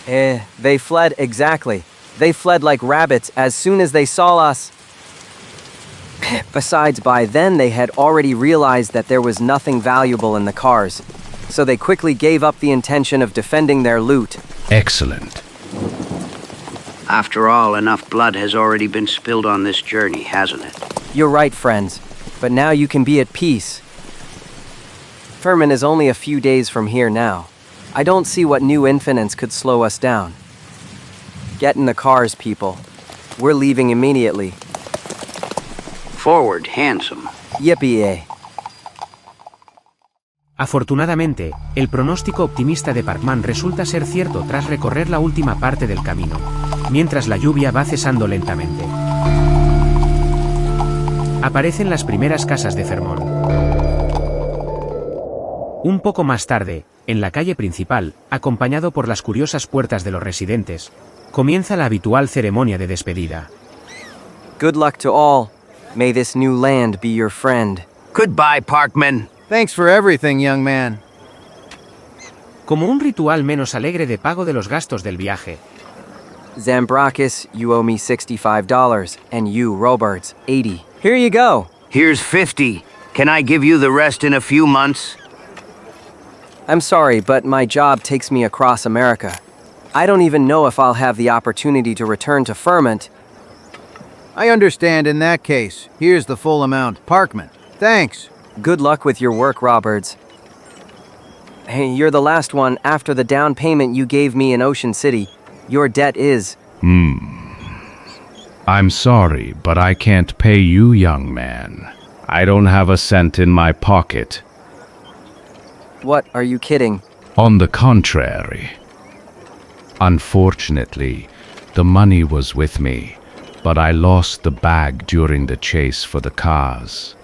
They fled exactly. They fled like rabbits as soon as they saw us. Besides, by then they had already realized that there was nothing valuable in the cars. So they quickly gave up the intention of defending their loot. Excellent. After all, enough blood has already been spilled on this journey, hasn't it? You're right, friends. But now you can be at peace. Furman is only a few days from here now. I don't see what new infinits could slow us down. Get in the cars, people. We're leaving immediately. Forward, handsome. Yippee-yay. Afortunadamente, el pronóstico optimista de Parkman resulta ser cierto tras recorrer la última parte del camino, mientras la lluvia va cesando lentamente. Aparecen las primeras casas de Fermón. Un poco más tarde, en la calle principal, acompañado por las curiosas puertas de los residentes, comienza la habitual ceremonia de despedida. Good luck to all. May this new land be your friend. Goodbye, Parkman. Thanks for everything, young man. Como un ritual menos alegre de pago de los gastos del viaje. Zambrakis, you owe me $65, and you, Roberts, 80. Here you go. Here's 50. Can I give you the rest in a few months? I'm sorry, but my job takes me across America. I don't even know if I'll have the opportunity to return to Ferment. I understand in that case. Here's the full amount. Parkman, thanks. Good luck with your work, Roberts. Hey, you're the last one after the down payment you gave me in Ocean City. Your debt is... I'm sorry, but I can't pay you, young man. I don't have a cent in my pocket. What, are you kidding? On the contrary. Unfortunately, the money was with me, but I lost the bag during the chase for the cars.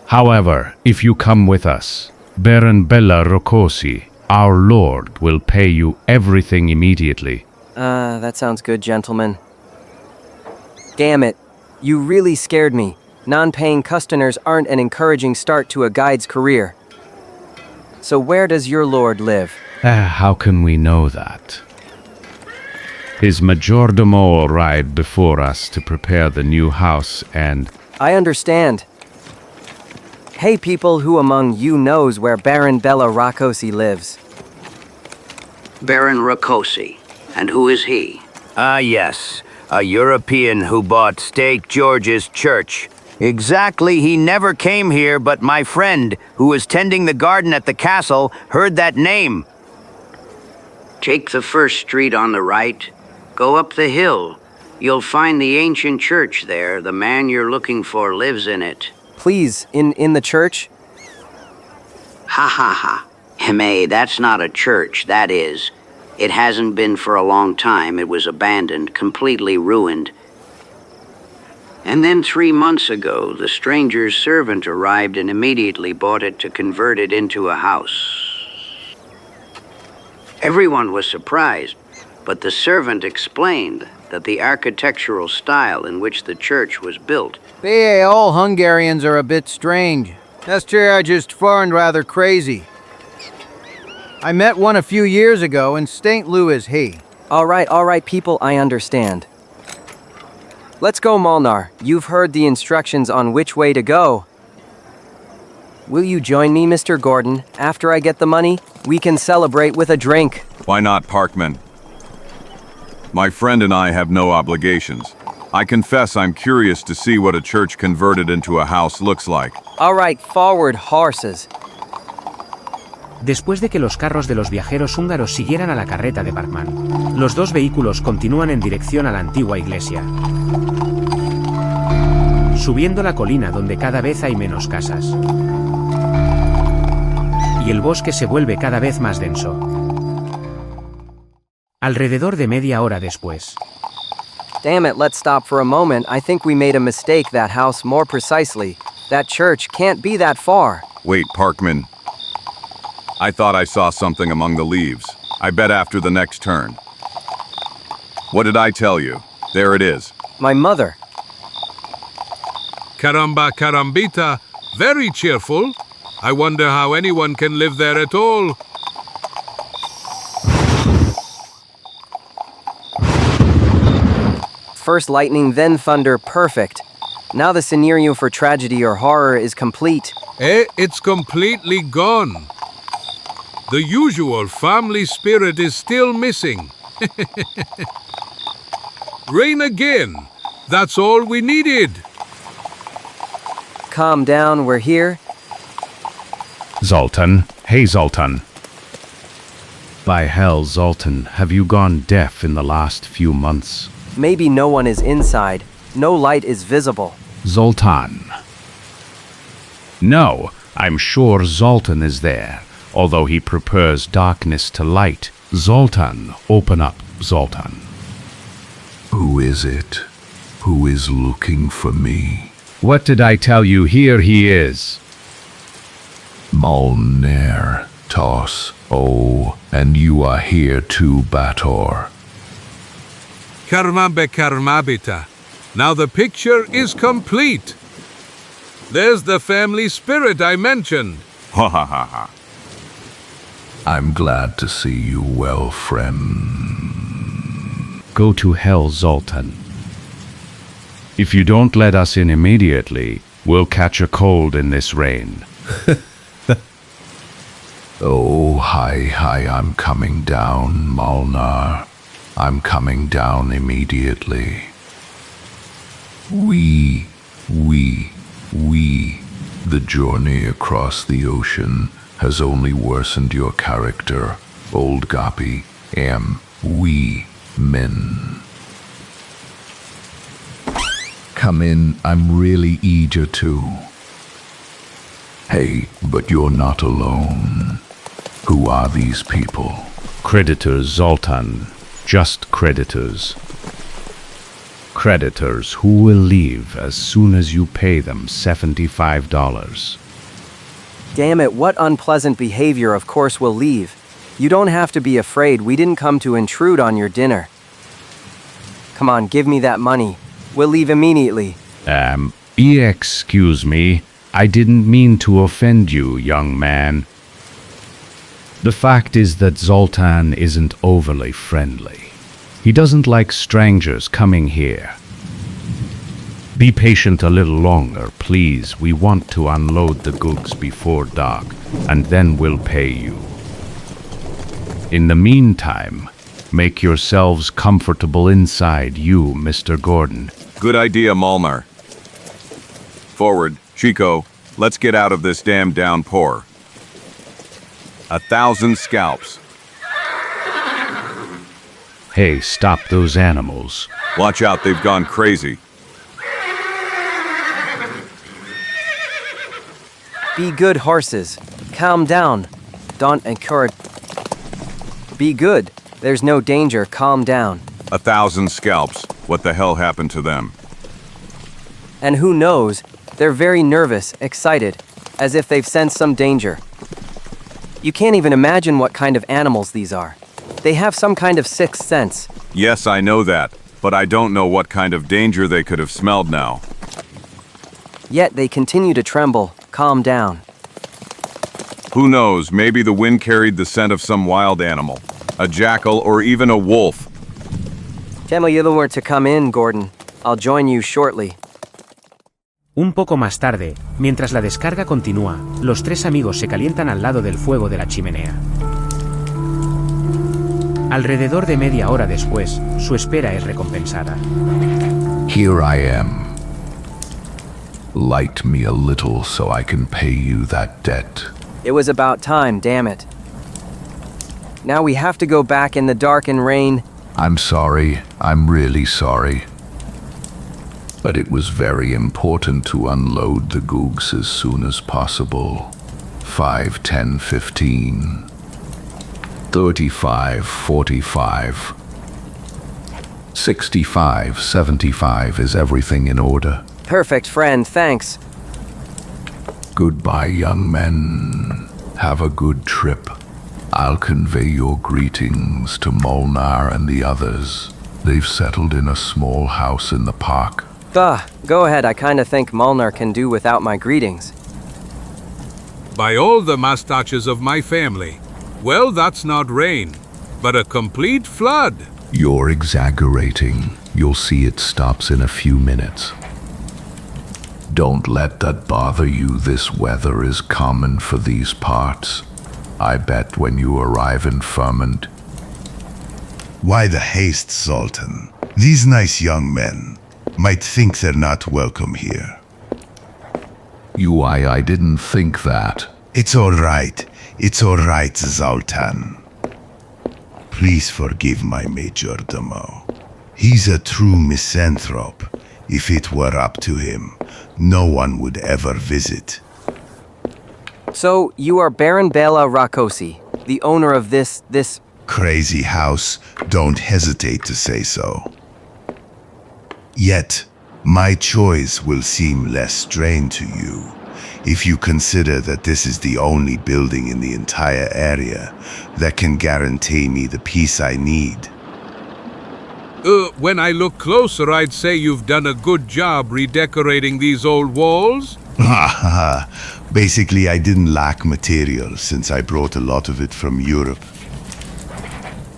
However, if you come with us, Baron Bella Rocosi, our lord, will pay you everything immediately. That sounds good, gentlemen. Damn it. You really scared me. Non-paying customers aren't an encouraging start to a guide's career. So where does your lord live? How can we know that? His majordomo will ride before us to prepare the new house and... I understand. Hey, people, who among you knows where Baron Bella Rakosi lives? Baron Rakosi. And who is he? Yes. A European who bought Stake George's church. Exactly, he never came here, but my friend, who was tending the garden at the castle, heard that name. Take the first street on the right. Go up the hill. You'll find the ancient church there. The man you're looking for lives in it. Please, in the church? Ha ha ha. Hime, that's not a church, that is. It hasn't been for a long time. It was abandoned, completely ruined. And then 3 months ago, the stranger's servant arrived and immediately bought it to convert it into a house. Everyone was surprised, but the servant explained that the architectural style in which the church was built... All Hungarians are a bit strange. That's just foreign rather crazy. I met one a few years ago in St. Louis, he. All right, people, I understand. Let's go, Molnar. You've heard the instructions on which way to go. Will you join me, Mr. Gordon? After I get the money, we can celebrate with a drink. Why not, Parkman? My friend and I have no obligations. I confess I'm curious to see what a church converted into a house looks like. All right, forward, horses. Después de que los carros de los viajeros húngaros siguieran a la carreta de Parkman, los dos vehículos continúan en dirección a la antigua iglesia, subiendo la colina donde cada vez hay menos casas, y el bosque se vuelve cada vez más denso. Alrededor de media hora después. Damn it, let's stop for a moment. I think we made a mistake. That house, more precisely. That church can't be that far. Wait, Parkman. I thought I saw something among the leaves. I bet after the next turn. What did I tell you? There it is. My mother. Caramba carambita, very cheerful. I wonder how anyone can live there at all. First lightning, then thunder, perfect. Now the scenario for tragedy or horror is complete. It's completely gone. The usual family spirit is still missing. Rain again. That's all we needed. Calm down, we're here. Zoltan. Hey, Zoltan. By hell, Zoltan, have you gone deaf in the last few months? Maybe no one is inside. No light is visible. Zoltan. No, I'm sure Zoltan is there, although he prefers darkness to light. Zoltan, open up, Zoltan. Who is it? Who is looking for me? What did I tell you? Here he is. Molner, Toss, oh, and you are here too, Bator. Karmabe karmabita. Now the picture is complete. There's the family spirit I mentioned. Ha ha ha ha. I'm glad to see you well, friend. Go to hell, Zoltan. If you don't let us in immediately, we'll catch a cold in this rain. Oh, hi, I'm coming down, Molnar. I'm coming down immediately. The journey across the ocean has only worsened your character, old Gopi. We men. Come in, I'm really eager to. Hey, but you're not alone. Who are these people? Creditors, Zoltan. Just creditors. Creditors who will leave as soon as you pay them $75. Damn it, what unpleasant behavior. Of course we'll leave. You don't have to be afraid. We didn't come to intrude on your dinner. Come on, give me that money. We'll leave immediately. Excuse me. I didn't mean to offend you, young man. The fact is that Zoltan isn't overly friendly. He doesn't like strangers coming here. Be patient a little longer, please. We want to unload the goods before dark, and then we'll pay you. In the meantime, make yourselves comfortable inside, you, Mr. Gordon. Good idea, Molnar. Forward, Chico. Let's get out of this damn downpour. 1,000 scalps. Hey, stop those animals. Watch out, they've gone crazy. Be good, horses. Calm down. Don't encourage. Be good. There's no danger. Calm down. 1,000 scalps. What the hell happened to them? And who knows? They're very nervous, excited, as if they've sensed some danger. You can't even imagine what kind of animals these are. They have some kind of sixth sense. Yes, I know that, but I don't know what kind of danger they could have smelled now. Yet they continue to tremble. Calm down. Who knows, maybe the wind carried the scent of some wild animal. A jackal or even a wolf. Tell me where to come in, Gordon. I'll join you shortly. Un poco más tarde, mientras la descarga continúa, los tres amigos se calientan al lado del fuego de la chimenea. Alrededor de media hora después, su espera es recompensada. Here I am. Light me a little so I can pay you that debt. It was about time, damn it. Now we have to go back in the dark and rain. I'm sorry. I'm really sorry. But it was very important to unload the goods as soon as possible. 5, 10, 15, 35, 45, 65, 75. Is everything in order? Perfect, friend, thanks. Goodbye, young men. Have a good trip. I'll convey your greetings to Molnar and the others. They've settled in a small house in the park. Go ahead. I kinda think Molnar can do without my greetings. By all the mustaches of my family. Well, that's not rain, but a complete flood. You're exaggerating. You'll see it stops in a few minutes. Don't let that bother you. This weather is common for these parts. I bet when you arrive in Ferment. Why the haste, Zoltan? These nice young men might think they're not welcome here. I didn't think that. It's all right. It's all right, Zoltan. Please forgive my majordomo. He's a true misanthrope. If it were up to him, no one would ever visit. So, you are Baron Bela Rakosi, the owner of this crazy house. Don't hesitate to say so. Yet, my choice will seem less strange to you, if you consider that this is the only building in the entire area that can guarantee me the peace I need. When I look closer, I'd say you've done a good job redecorating these old walls. Basically, I didn't lack material since I brought a lot of it from Europe.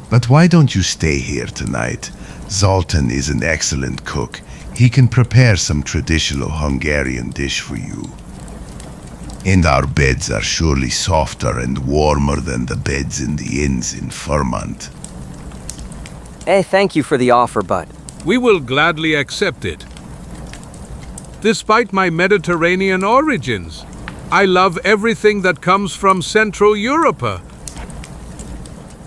But why don't you stay here tonight? Zoltan is an excellent cook. He can prepare some traditional Hungarian dish for you. And our beds are surely softer and warmer than the beds in the inns in Vermont. Thank you for the offer, but We will gladly accept it. Despite my Mediterranean origins, I love everything that comes from Central Europe,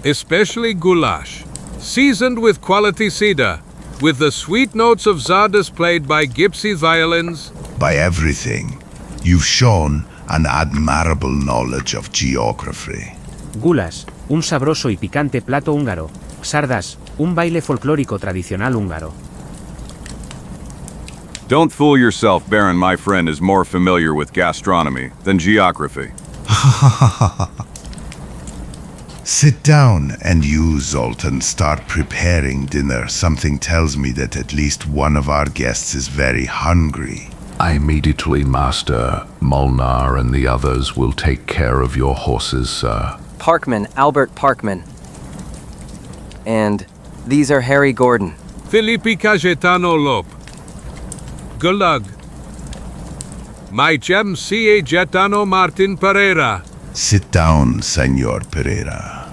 especially goulash, seasoned with quality cedar, with the sweet notes of zardas played by gypsy violins. By everything, you've shown an admirable knowledge of geography. Gulas, un sabroso y picante plato húngaro. Sardas, un baile folclórico tradicional húngaro. Don't fool yourself, Baron. My friend is more familiar with gastronomy than geography. Sit down, and you, Zoltan, start preparing dinner. Something tells me that at least one of our guests is very hungry. I immediately, Master. Molnar and the others will take care of your horses, sir. Parkman, Albert Parkman. And these are Harry Gordon. Filippi Cajetano Lop. Gulag. My gem C.A. Getano Martin Pereira. Sit down, Senor Pereira.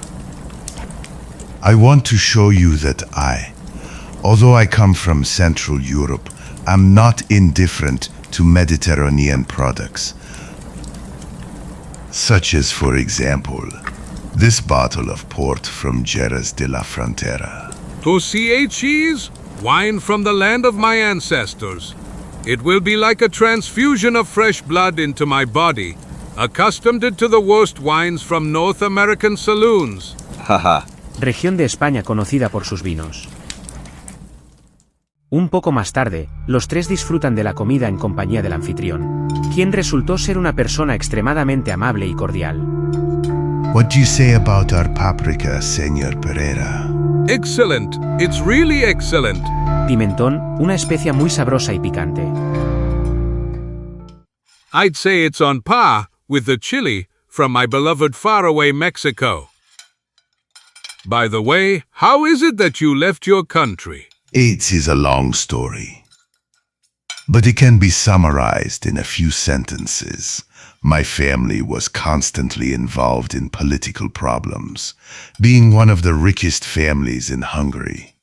I want to show you that although I come from Central Europe, am not indifferent to Mediterranean products. Such as, for example, this bottle of port from Jerez de la Frontera. To C.A. cheese, wine from the land of my ancestors. It will be like a transfusion of fresh blood into my body, accustomed to the worst wines from North American saloons. Haha. Región de España conocida por sus vinos. Un poco más tarde, los tres disfrutan de la comida en compañía del anfitrión, quien resultó ser una persona extremadamente amable y cordial. What do you say about our paprika, Senor Pereira? Excellent. It's really excellent. Pimentón, una especia muy sabrosa y picante. I'd say it's on par with the chili from my beloved faraway Mexico. By the way, how is it that you left your country? It is a long story, but it can be summarized in a few sentences. My family was constantly involved in political problems, being one of the richest families in Hungary.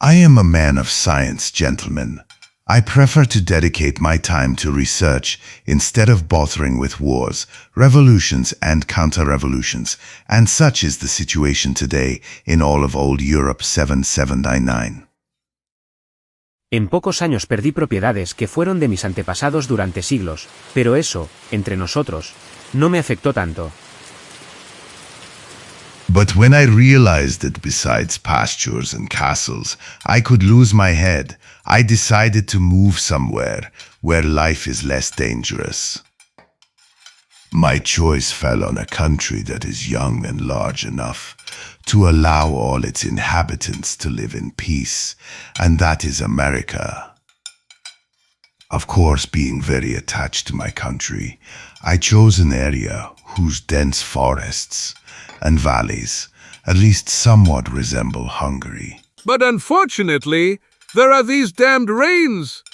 I am a man of science, gentlemen. I prefer to dedicate my time to research instead of bothering with wars, revolutions, and counter-revolutions, and such is the situation today in all of old Europe 7799. En pocos años perdí propiedades que fueron de mis antepasados durante siglos, pero eso, entre nosotros, no me afectó tanto. But when I realized that besides pastures and castles, I could lose my head, I decided to move somewhere where life is less dangerous. My choice fell on a country that is young and large enough to allow all its inhabitants to live in peace, and that is America. Of course, being very attached to my country, I chose an area whose dense forests and valleys at least somewhat resemble Hungary. But unfortunately, there are these damned rains.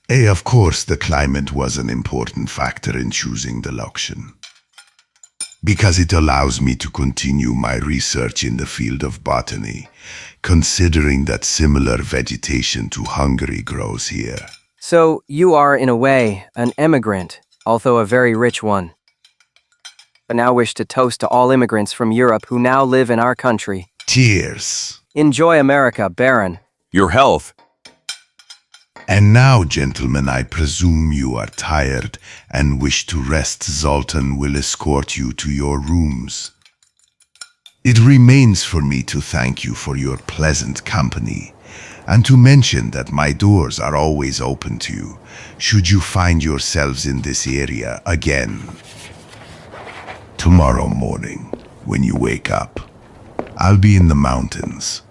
Of course, the climate was an important factor in choosing the location, because it allows me to continue my research in the field of botany, considering that similar vegetation to Hungary grows here. So, you are, in a way, an immigrant, although a very rich one. I now wish to toast to all immigrants from Europe who now live in our country. Cheers! Enjoy America, Baron. Your health. And now, gentlemen, I presume you are tired and wish to rest. Zoltan will escort you to your rooms. It remains for me to thank you for your pleasant company and to mention that my doors are always open to you, should you find yourselves in this area again. Tomorrow morning, when you wake up, I'll be in the mountains,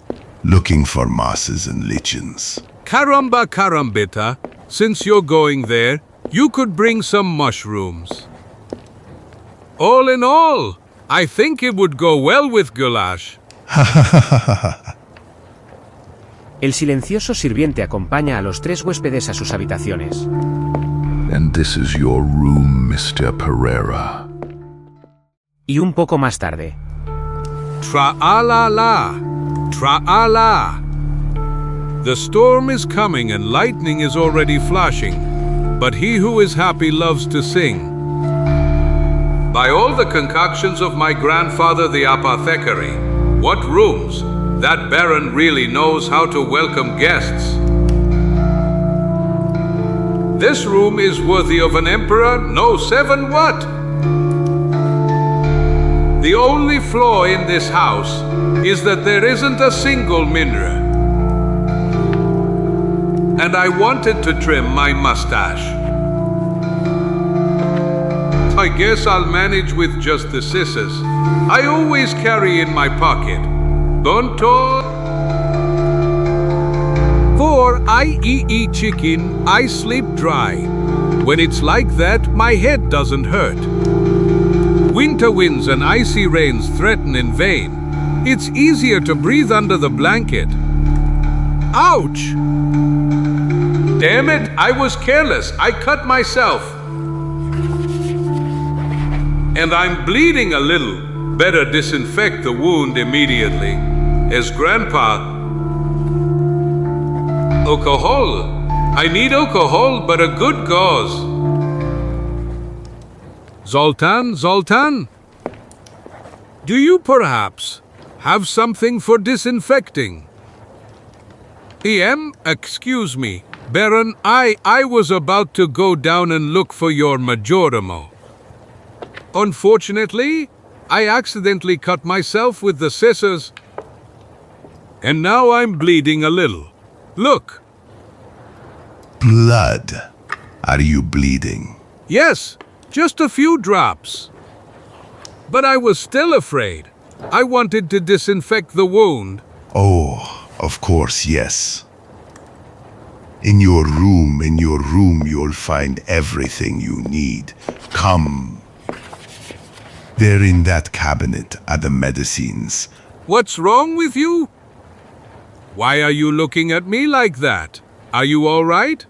looking for mosses and lichens. Caramba carambita, since you're going there, you could bring some mushrooms. All in all, I think it would go well with goulash. El silencioso sirviente acompaña a los tres huéspedes a sus habitaciones. And this is your room, Mr. Pereira. Y un poco más tarde. Tra-a-la-la, tra-a-la. The storm is coming and lightning is already flashing, but he who is happy loves to sing. By all the concoctions of my grandfather the apothecary, what rooms! That baron really knows how to welcome guests. This room is worthy of an emperor, no 7 what? The only flaw in this house is that there isn't a single mirror. And I wanted to trim my mustache. I guess I'll manage with just the scissors I always carry in my pocket. Don't talk. For I eat chicken, I sleep dry. When it's like that, my head doesn't hurt. Winter winds and icy rains threaten in vain. It's easier to breathe under the blanket. Ouch! Damn it, I was careless. I cut myself. And I'm bleeding a little. Better disinfect the wound immediately. As Grandpa... Alcohol. I need alcohol, but a good cause. Zoltan? Do you perhaps have something for disinfecting? Excuse me, Baron, I was about to go down and look for your majordomo. Unfortunately, I accidentally cut myself with the scissors, and now I'm bleeding a little. Look. Blood. Are you bleeding? Yes, just a few drops. But I was still afraid. I wanted to disinfect the wound. Oh, of course, yes. In your room, you'll find everything you need. Come. There in that cabinet are the medicines. What's wrong with you? Why are you looking at me like that? Are you all right?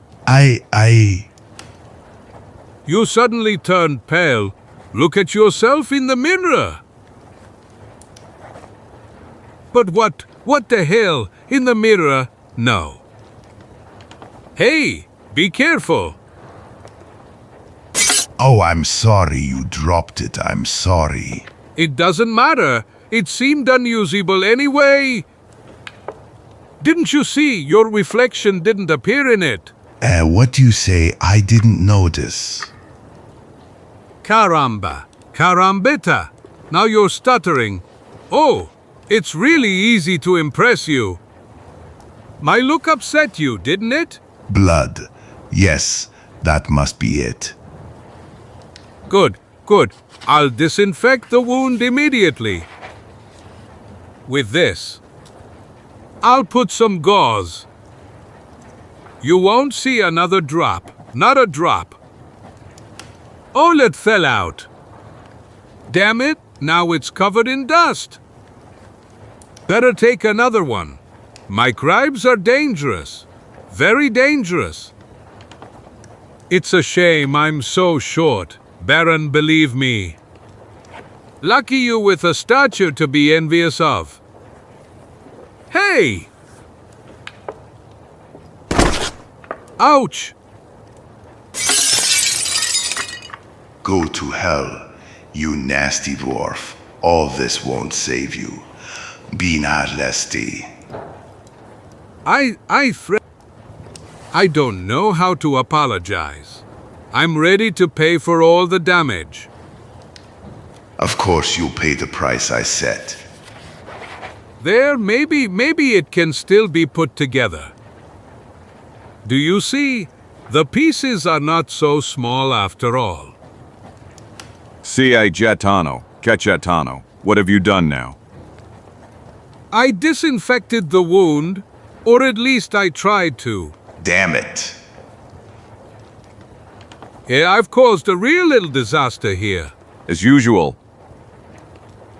You suddenly turned pale. Look at yourself in the mirror. But what the hell? In the mirror? No. Hey, be careful. Oh, I'm sorry you dropped it. I'm sorry. It doesn't matter. It seemed unusable anyway. Didn't you see your reflection didn't appear in it? What do you say? I didn't notice. Caramba, carambita. Now you're stuttering. Oh, it's really easy to impress you. My look upset you, didn't it? Blood. Yes, that must be it. Good. I'll disinfect the wound immediately. With this. I'll put some gauze. You won't see another drop. Not a drop. Oh, it fell out. Damn it, now it's covered in dust. Better take another one. Microbes are dangerous. Very dangerous. It's a shame I'm so short. Baron, believe me. Lucky you with a stature to be envious of. Hey! Ouch! Go to hell, you nasty dwarf. All this won't save you. Be not lesty. I don't know how to apologize. I'm ready to pay for all the damage. Of course you'll pay the price I set. There, maybe it can still be put together. Do you see? The pieces are not so small after all. C.A. Getano, Cachetano, what have you done now? I disinfected the wound, or at least I tried to. Damn it. Yeah, I've caused a real little disaster here. As usual.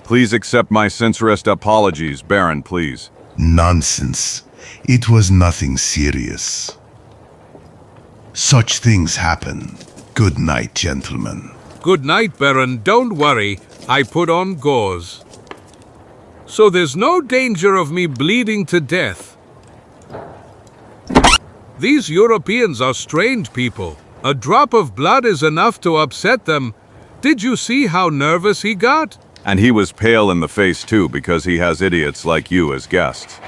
Please accept my sincerest apologies, Baron, please. Nonsense. It was nothing serious. Such things happen. Good night, gentlemen. Good night, Baron. Don't worry. I put on gauze. So there's no danger of me bleeding to death. These Europeans are strange people. A drop of blood is enough to upset them. Did you see how nervous he got? And he was pale in the face too because he has idiots like you as guests.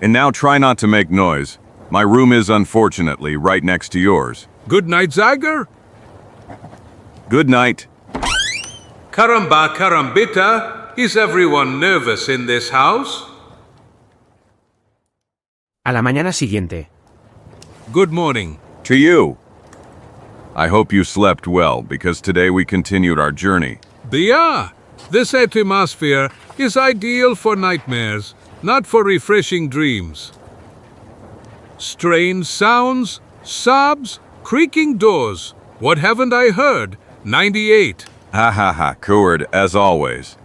And now try not to make noise. My room is unfortunately right next to yours. Good night, Zagor. Good night. Caramba, carambita. Is everyone nervous in this house? A la mañana siguiente. Good morning. To you. I hope you slept well because today we continued our journey. Yeah, this atmosphere is ideal for nightmares, not for refreshing dreams. Strange sounds, sobs, creaking doors. What haven't I heard? 98. Ha ha ha, coward, as always.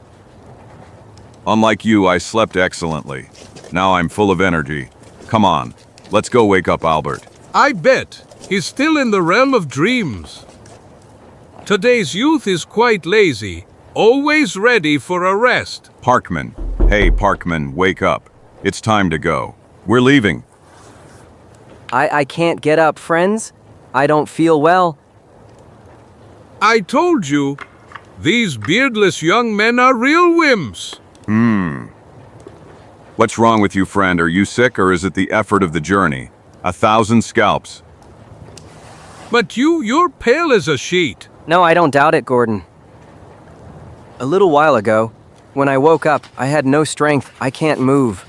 Unlike you, I slept excellently. Now I'm full of energy. Come on, let's go wake up Albert. I bet he's still in the realm of dreams. Today's youth is quite lazy, always ready for a rest. Parkman. Hey, Parkman, wake up. It's time to go. We're leaving. I can't get up, friends. I don't feel well. I told you, these beardless young men are real wimps. What's wrong with you, friend? Are you sick or is it the effort of the journey? 1,000 scalps. But you're pale as a sheet. No, I don't doubt it, Gordon. A little while ago, when I woke up, I had no strength. I can't move.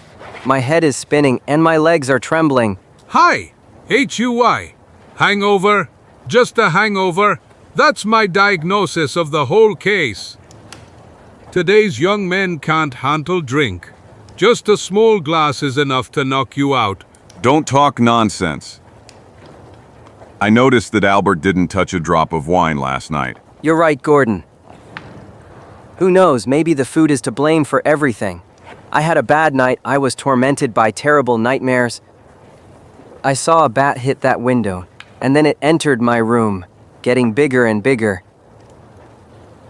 My head is spinning and my legs are trembling. Hi, H-U-Y. Hangover? Just a hangover? That's my diagnosis of the whole case. Today's young men can't handle drink. Just a small glass is enough to knock you out. Don't talk nonsense. I noticed that Albert didn't touch a drop of wine last night. You're right, Gordon. Who knows, maybe the food is to blame for everything. I had a bad night. I was tormented by terrible nightmares. I saw a bat hit that window, and then it entered my room, getting bigger and bigger.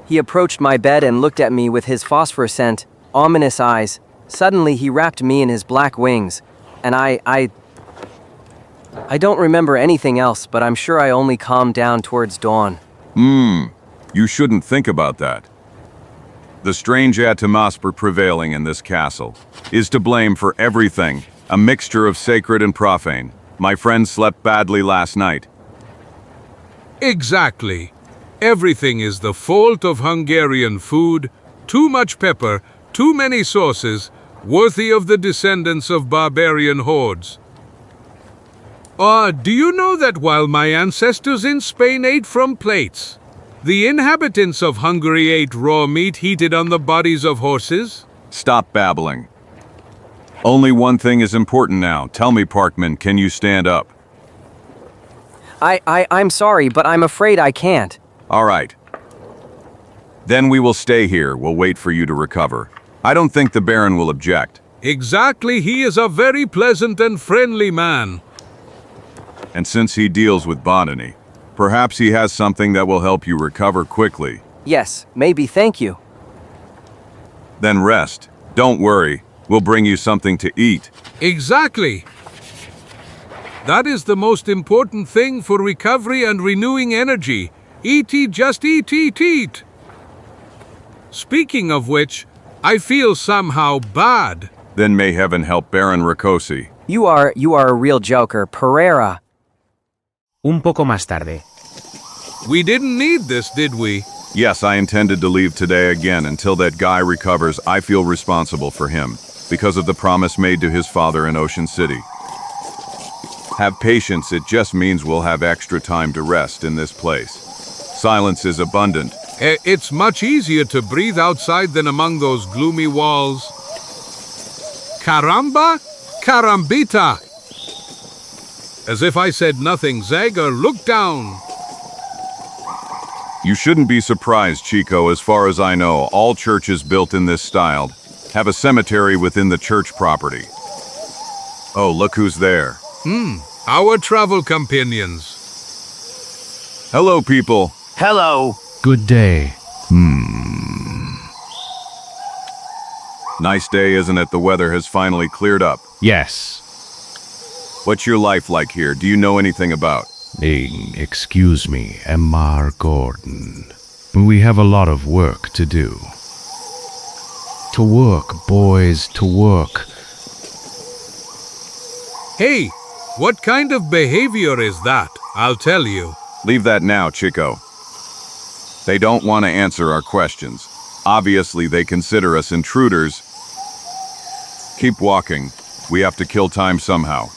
He approached my bed and looked at me with his phosphorescent, ominous eyes. Suddenly, he wrapped me in his black wings, and I don't remember anything else, but I'm sure I only calmed down towards dawn. You shouldn't think about that. The strange atmosphere prevailing in this castle is to blame for everything, a mixture of sacred and profane. My friend slept badly last night. Exactly. Everything is the fault of Hungarian food. Too much pepper, too many sauces, worthy of the descendants of barbarian hordes. Do you know that while my ancestors in Spain ate from plates, the inhabitants of Hungary ate raw meat heated on the bodies of horses? Stop babbling. Only one thing is important now. Tell me, Parkman, can you stand up? I'm sorry, but I'm afraid I can't. All right. Then we will stay here. We'll wait for you to recover. I don't think the Baron will object. Exactly, he is a very pleasant and friendly man. And since he deals with botany, perhaps he has something that will help you recover quickly. Yes, maybe, thank you. Then rest. Don't worry. We'll bring you something to eat. Exactly. That is the most important thing for recovery and renewing energy. Eat, just eat, eat. Speaking of which, I feel somehow bad. Then may heaven help Baron Rakosi. You are a real joker, Pereira. Un poco más tarde. We didn't need this, did we? Yes, I intended to leave today again. Until that guy recovers, I feel responsible for him, because of the promise made to his father in Ocean City. Have patience, it just means we'll have extra time to rest in this place. Silence is abundant. It's much easier to breathe outside than among those gloomy walls. Caramba, carambita! As if I said nothing, Zagor, look down. You shouldn't be surprised, Chico. As far as I know, all churches built in this style have a cemetery within the church property. Oh, look who's there. Our travel companions. Hello, people. Hello. Good day. Nice day, isn't it? The weather has finally cleared up. Yes. What's your life like here? Do you know anything about? Excuse me, M.R. Gordon. We have a lot of work to do. To work, boys, to work. Hey, what kind of behavior is that? I'll tell you. Leave that now, Chico. They don't want to answer our questions. Obviously, they consider us intruders. Keep walking. We have to kill time somehow.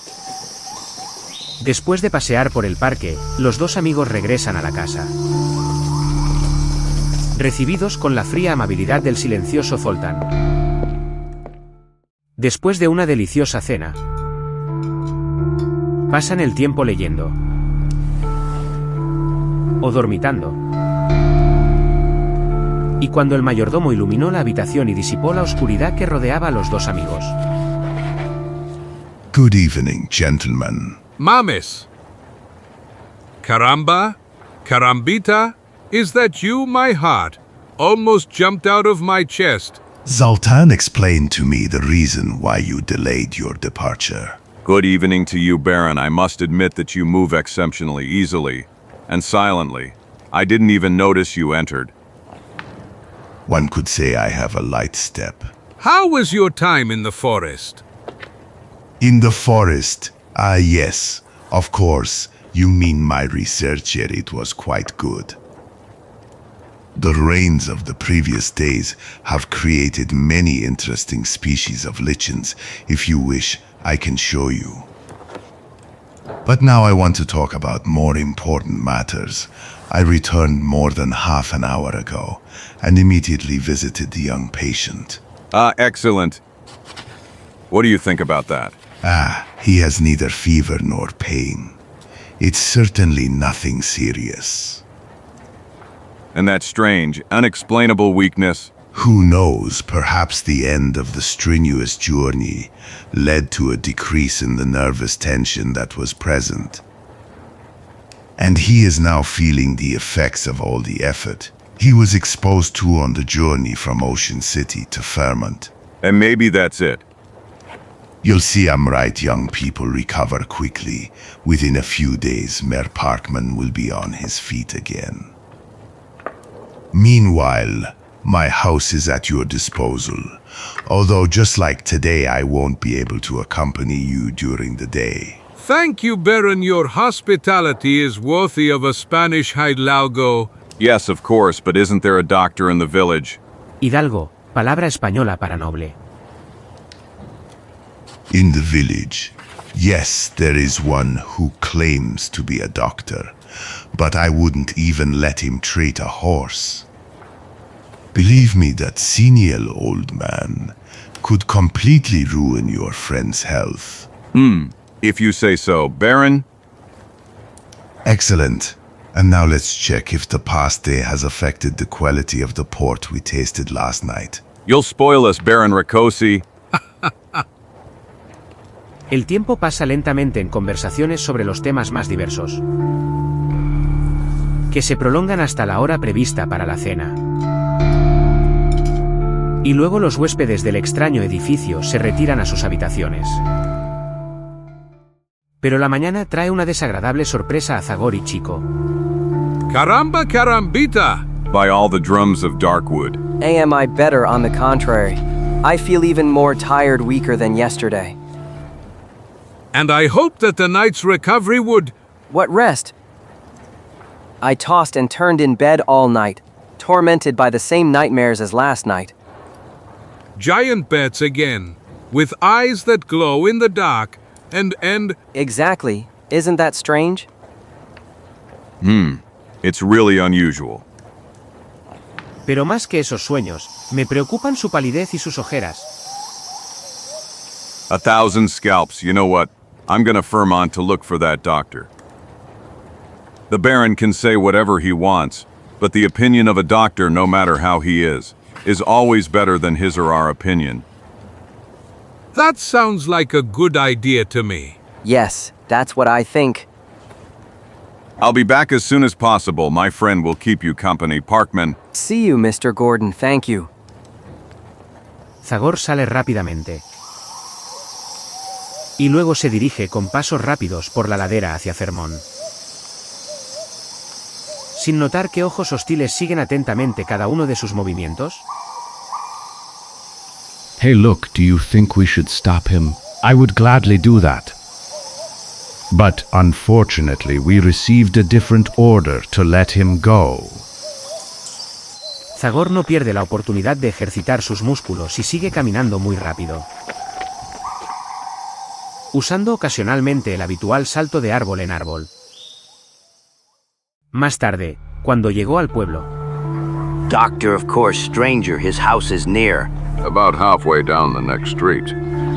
Después de pasear por el parque, los dos amigos regresan a la casa. Recibidos con la fría amabilidad del silencioso Zoltán. Después de una deliciosa cena, pasan el tiempo leyendo o dormitando. Y cuando el mayordomo iluminó la habitación y disipó la oscuridad que rodeaba a los dos amigos. Good evening, gentlemen. Mames. Caramba, carambita, is that you, my heart? Almost jumped out of my chest. Zoltan explained to me the reason why you delayed your departure. Good evening to you, Baron. I must admit that you move exceptionally easily and silently. I didn't even notice you entered. One could say I have a light step. How was your time in the forest? In the forest? Yes, of course. You mean my research here, it was quite good. The rains of the previous days have created many interesting species of lichens. If you wish, I can show you. But now I want to talk about more important matters. I returned more than half an hour ago and immediately visited the young patient. Excellent. What do you think about that? He has neither fever nor pain. It's certainly nothing serious. And that strange, unexplainable weakness? Who knows, perhaps the end of the strenuous journey led to a decrease in the nervous tension that was present. And he is now feeling the effects of all the effort he was exposed to on the journey from Ocean City to Fairmont. And maybe that's it. You'll see I'm right, young people recover quickly. Within a few days, Mayor Parkman will be on his feet again. Meanwhile, my house is at your disposal, although just like today, I won't be able to accompany you during the day. Thank you, Baron. Your hospitality is worthy of a Spanish hidalgo. Yes, of course, but isn't there a doctor in the village? Hidalgo, palabra española para noble. In the village, yes, there is one who claims to be a doctor, but I wouldn't even let him treat a horse. Believe me, that senile old man could completely ruin your friend's health. If you say so. Baron? Excellent. And now let's check if the past day has affected the quality of the port we tasted last night. You'll spoil us, Baron Rakosi. El tiempo pasa lentamente en conversaciones sobre los temas más diversos, que se prolongan hasta la hora prevista para la cena. Y luego los huéspedes del extraño edificio se retiran a sus habitaciones. Pero la mañana trae una desagradable sorpresa a Zagor y Chico. Caramba, carambita! By all the drums of Darkwood. Am I better, on the contrary? I feel even more tired, weaker than yesterday. And I hope that the night's recovery would... What rest? I tossed and turned in bed all night, tormented by the same nightmares as last night. Giant bats again, with eyes that glow in the dark, and... Exactly. Isn't that strange? It's really unusual. Pero más que esos sueños, me preocupan su palidez y sus ojeras. 1,000 scalps, you know what? I'm gonna firm on to look for that doctor. The Baron can say whatever he wants, but the opinion of a doctor, no matter how he is always better than his or our opinion. That sounds like a good idea to me. Yes, that's what I think. I'll be back as soon as possible. My friend will keep you company, Parkman. See you, Mr. Gordon, thank you. Zagor sale rápidamente. Y luego se dirige con pasos rápidos por la ladera hacia Fermón. Sin notar que ojos hostiles siguen atentamente cada uno de sus movimientos. Hey, look, do you think we should stop him? I would gladly do that. But unfortunately, we received a different order to let him go. Zagor no pierde la oportunidad de ejercitar sus músculos y sigue caminando muy rápido, usando ocasionalmente el habitual salto de árbol en árbol. Más tarde, cuando llegó al pueblo. Doctor, of course, stranger, his house is near. About halfway down the next street.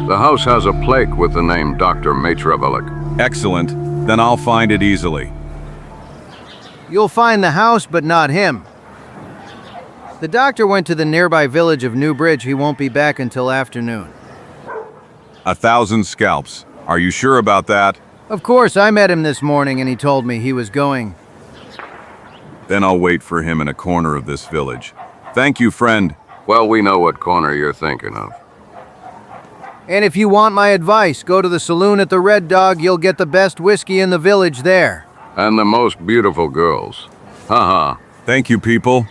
The house has a plaque with the name Dr. Matrevelik. Excellent. Then I'll find it easily. You'll find the house, but not him. The doctor went to the nearby village of Newbridge. He won't be back until afternoon. 1,000 scalps. Are you sure about that? Of course, I met him this morning and he told me he was going. Then I'll wait for him in a corner of this village. Thank you, friend. Well, we know what corner you're thinking of. And if you want my advice, go to the saloon at the Red Dog. You'll get the best whiskey in the village there. And the most beautiful girls. Haha. Thank you, people.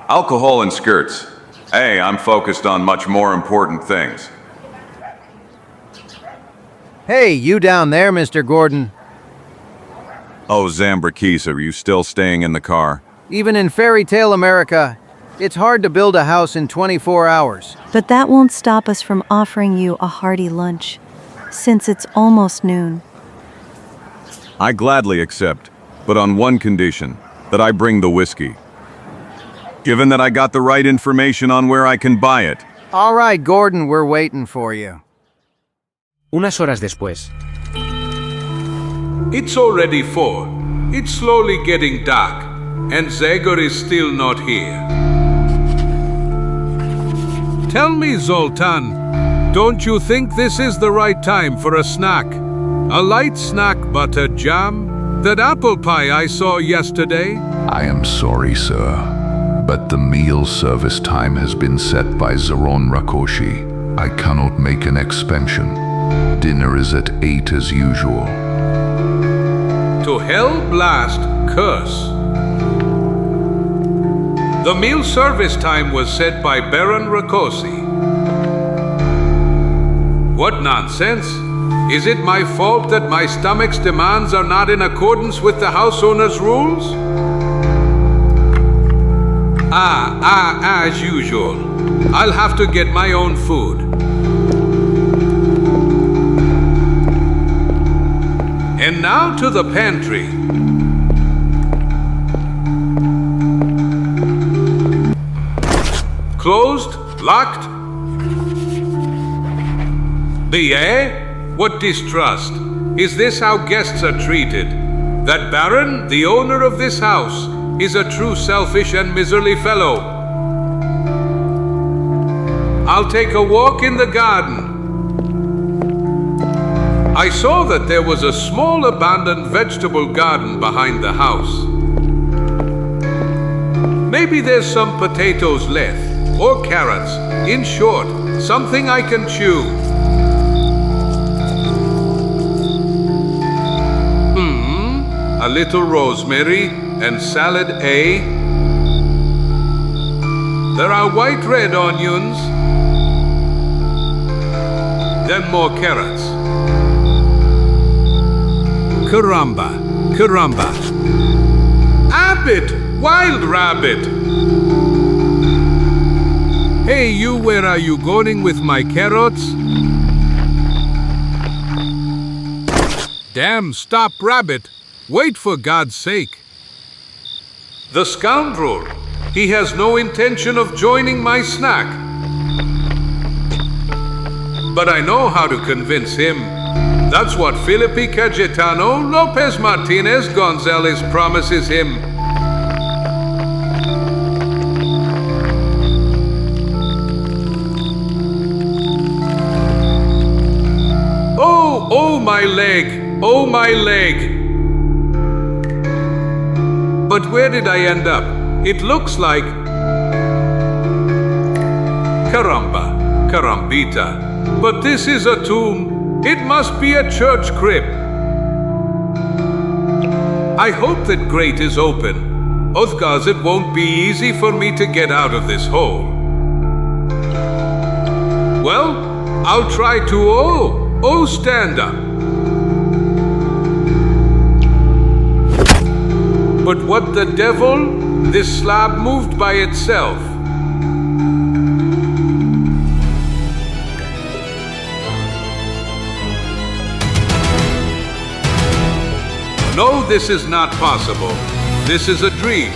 Alcohol and skirts. Hey, I'm focused on much more important things. Hey, you down there, Mr. Gordon. Oh, Zambrakis, are you still staying in the car? Even in fairy tale America, it's hard to build a house in 24 hours. But that won't stop us from offering you a hearty lunch, since it's almost noon. I gladly accept, but on one condition, that I bring the whiskey. Given that I got the right information on where I can buy it. All right, Gordon, we're waiting for you. Unas horas después. It's already 4. It's slowly getting dark, and Zagor is still not here. Tell me, Zoltan, don't you think this is the right time for a snack? A light snack, butter jam? That apple pie I saw yesterday? I am sorry, sir, but the meal service time has been set by Zaron Rakoshi. I cannot make an expansion. Dinner is at 8 as usual. To hell blast curse. The meal service time was set by Baron Rakosi. What nonsense! Is it my fault that my stomach's demands are not in accordance with the house owner's rules? As usual. I'll have to get my own food. And now to the pantry. Closed? Locked? What distrust? Is this how guests are treated? That Baron, the owner of this house, is a true selfish and miserly fellow. I'll take a walk in the garden. I saw that there was a small abandoned vegetable garden behind the house. Maybe there's some potatoes left, or carrots. In short, something I can chew. A little rosemary and salad A. There are white red onions. Then more carrots. Caramba. Abbott, wild rabbit! Hey, you, where are you going with my carrots? Damn, stop, rabbit! Wait for God's sake! The scoundrel! He has no intention of joining my snack. But I know how to convince him. That's what Felipe Cayetano Lopez Martinez Gonzalez promises him. Oh my leg! Oh my leg! But where did I end up? It looks like... Caramba, carambita. But this is a tomb. It must be a church crypt. I hope that grate is open. Otherwise it won't be easy for me to get out of this hole. Well, I'll try to stand up. But what the devil? This slab moved by itself. No, this is not possible. This is a dream,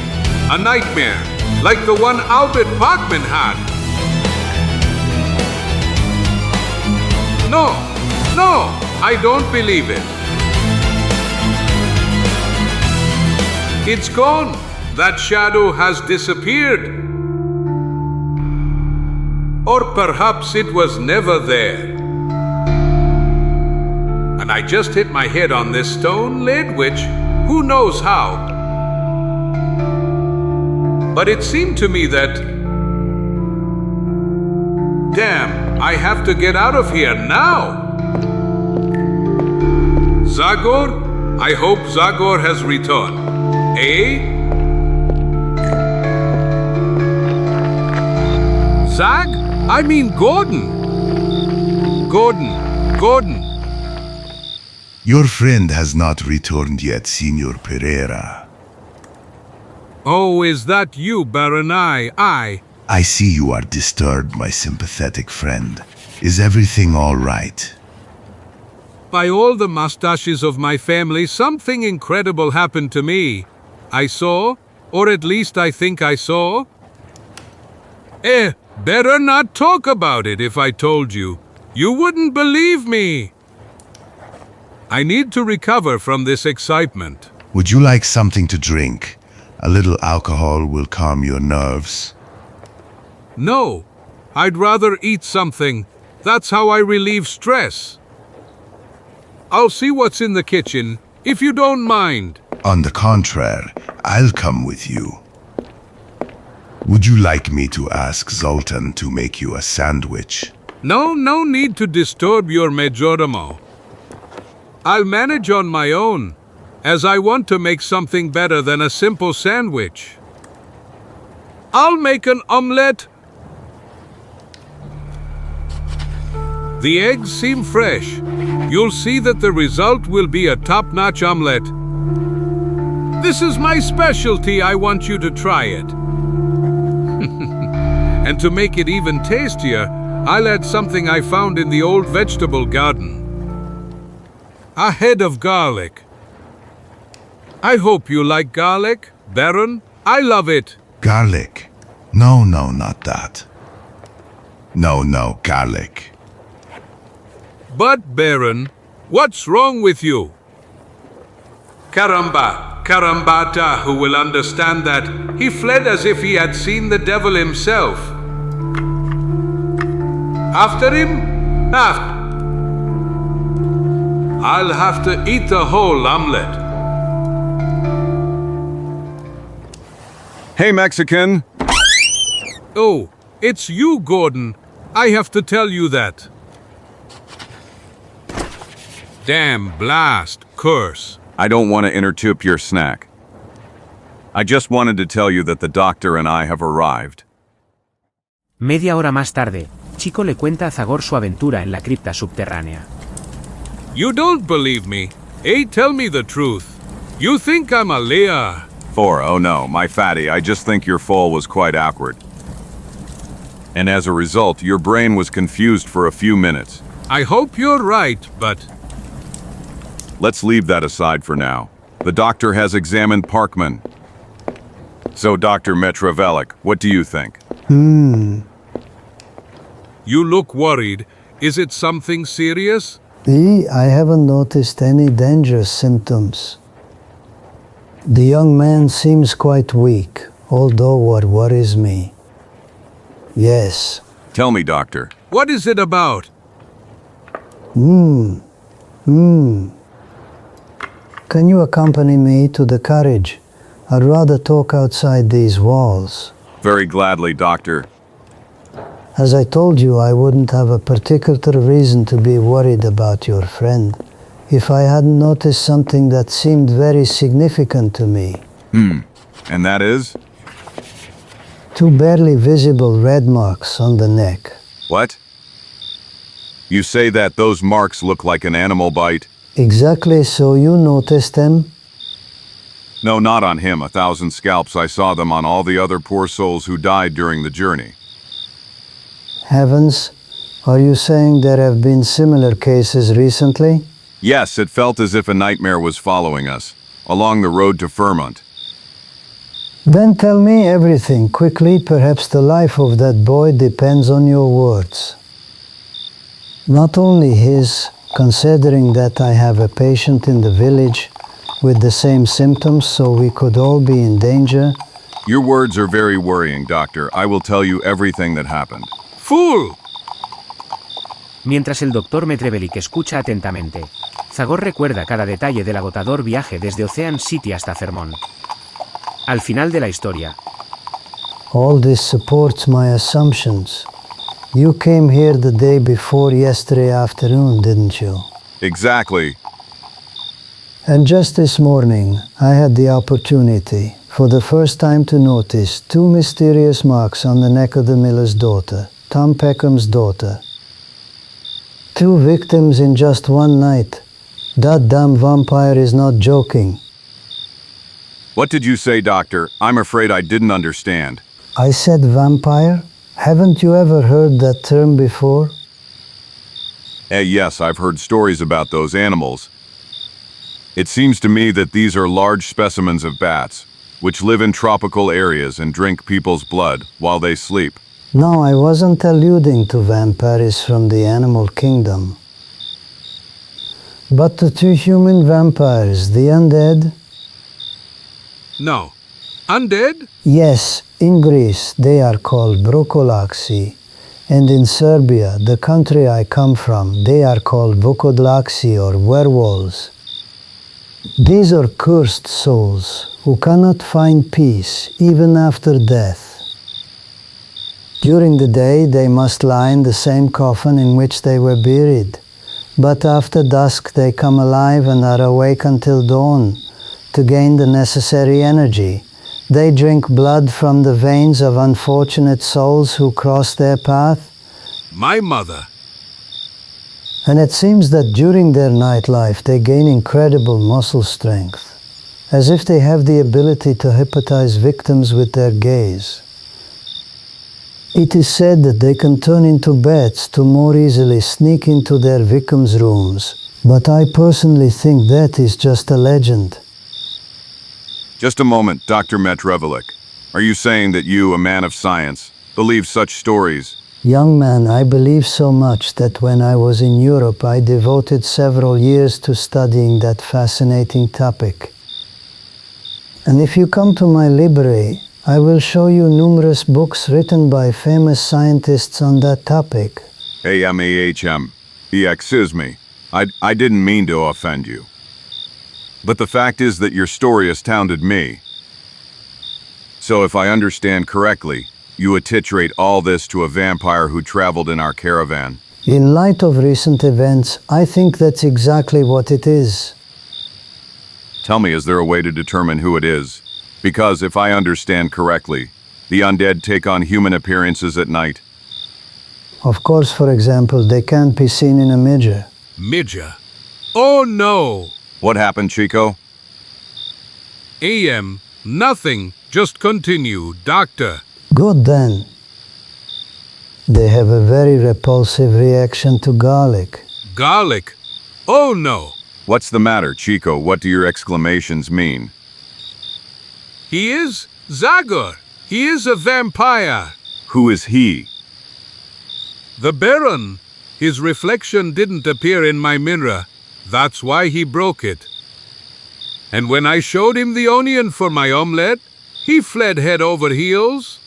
a nightmare, like the one Albert Bachman had. No, I don't believe it. It's gone. That shadow has disappeared. Or perhaps it was never there. And I just hit my head on this stone lid, which, who knows how. But it seemed to me that... Damn, I have to get out of here now. Zagor? I hope Zagor has returned. Eh? Zag? I mean Gordon. Gordon. Your friend has not returned yet, Senor Pereira. Oh, is that you, Baron? I see you are disturbed, my sympathetic friend. Is everything all right? By all the mustaches of my family, something incredible happened to me. I saw, or at least I think I saw. Better not talk about it if I told you. You wouldn't believe me. I need to recover from this excitement. Would you like something to drink? A little alcohol will calm your nerves. No, I'd rather eat something. That's how I relieve stress. I'll see what's in the kitchen, if you don't mind. On the contrary, I'll come with you. Would you like me to ask Zoltan to make you a sandwich? No need to disturb your majordomo. I'll manage on my own, as I want to make something better than a simple sandwich. I'll make an omelette. The eggs seem fresh. You'll see that the result will be a top-notch omelette. This is my specialty. I want you to try it. And to make it even tastier, I'll add something I found in the old vegetable garden. A head of garlic. I hope you like garlic, Baron. I love it. Garlic? No, not that. No, garlic. But, Baron, what's wrong with you? Carambata, who will understand that. He fled as if he had seen the devil himself. After him? I'll have to eat the whole omelette. Hey, Mexican! Oh, it's you, Gordon. I have to tell you that. Damn, blast, curse. I don't want to interrupt your snack. I just wanted to tell you that the doctor and I have arrived. Media hora más tarde, Chico le cuenta a Zagor su aventura en la cripta subterránea. You don't believe me? Tell me the truth. You think I'm a liar. 4. Oh no, my fatty, I just think your fall was quite awkward. And as a result, your brain was confused for a few minutes. I hope you're right, but Let's leave that aside for now. The doctor has examined Parkman. So, Dr. Metrovelik, what do you think? Hmm. you look worried. Is it something serious? I haven't noticed any dangerous symptoms. The young man seems quite weak, although what worries me. Yes. Tell me, doctor. What is it about? Can you accompany me to the carriage? I'd rather talk outside these walls. Very gladly, doctor. As I told you, I wouldn't have a particular reason to be worried about your friend if I hadn't noticed something that seemed very significant to me. And that is? 2 barely visible red marks on the neck. What? You say that those marks look like an animal bite? Exactly, so you noticed them? No, not on him. 1,000 scalps. I saw them on all the other poor souls who died during the journey. Heavens, are you saying there have been similar cases recently? Yes, it felt as if a nightmare was following us, along the road to FORMATO. Then tell me everything quickly. Perhaps the life of that boy depends on your words. Not only his, considering that I have a patient in the village with the same symptoms, so we could all be in danger. Your words are very worrying, doctor. I will tell you everything that happened. Fool! Mientras el Dr. Metrevelik escucha atentamente, Zagor recuerda cada detalle del agotador viaje desde Ocean City hasta Fermón. Al final de la historia, All this supports my assumptions. You came here the day before yesterday afternoon, didn't you? Exactly. And just this morning, I had the opportunity, for the first time, to notice 2 mysterious marks on the neck of the miller's daughter, Tom Peckham's daughter. 2 victims in just one night. That damn vampire is not joking. What did you say, doctor? I'm afraid I didn't understand. I said vampire? Haven't you ever heard that term before? Yes, I've heard stories about those animals. It seems to me that these are large specimens of bats, which live in tropical areas and drink people's blood while they sleep. No, I wasn't alluding to vampires from the animal kingdom. But the 2 human vampires, the undead? No. Undead? Yes, in Greece they are called brokolaxi, and in Serbia, the country I come from, they are called vokodlaxi or werewolves. These are cursed souls who cannot find peace even after death. During the day they must lie in the same coffin in which they were buried, but after dusk they come alive and are awake until dawn to gain the necessary energy. They drink blood from the veins of unfortunate souls who cross their path. My mother. And it seems that during their nightlife they gain incredible muscle strength, as if they have the ability to hypnotize victims with their gaze. It is said that they can turn into bats to more easily sneak into their victims' rooms, but I personally think that is just a legend. Just a moment, Dr. Metrevelik. Are you saying that you, a man of science, believe such stories? Young man, I believe so much that when I was in Europe I devoted several years to studying that fascinating topic. And if you come to my library, I will show you numerous books written by famous scientists on that topic. Excuse me. I didn't mean to offend you. But the fact is that your story astounded me. So if I understand correctly, you attribute all this to a vampire who traveled in our caravan. In light of recent events, I think that's exactly what it is. Tell me, is there a way to determine who it is? Because if I understand correctly, the undead take on human appearances at night. Of course, for example, they can't be seen in a midger. Midger? Oh no! What happened, Chico? Nothing. Just continue, doctor. Good then. They have a very repulsive reaction to garlic. Garlic? Oh no. What's the matter, Chico? What do your exclamations mean? He is Zagor. He is a vampire. Who is he? The Baron. His reflection didn't appear in my mirror. That's why he broke it. And when I showed him the onion for my omelette, he fled head over heels.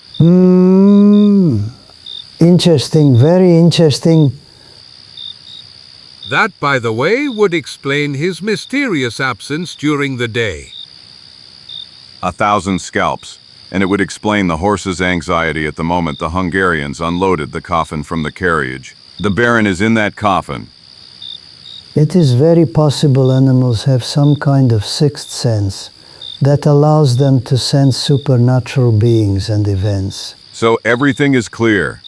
Interesting, very interesting. That, by the way, would explain his mysterious absence during the day. 1,000 scalps, and it would explain the horse's anxiety at the moment the Hungarians unloaded the coffin from the carriage. The Baron is in that coffin. It is very possible animals have some kind of sixth sense that allows them to sense supernatural beings and events. So everything is clear.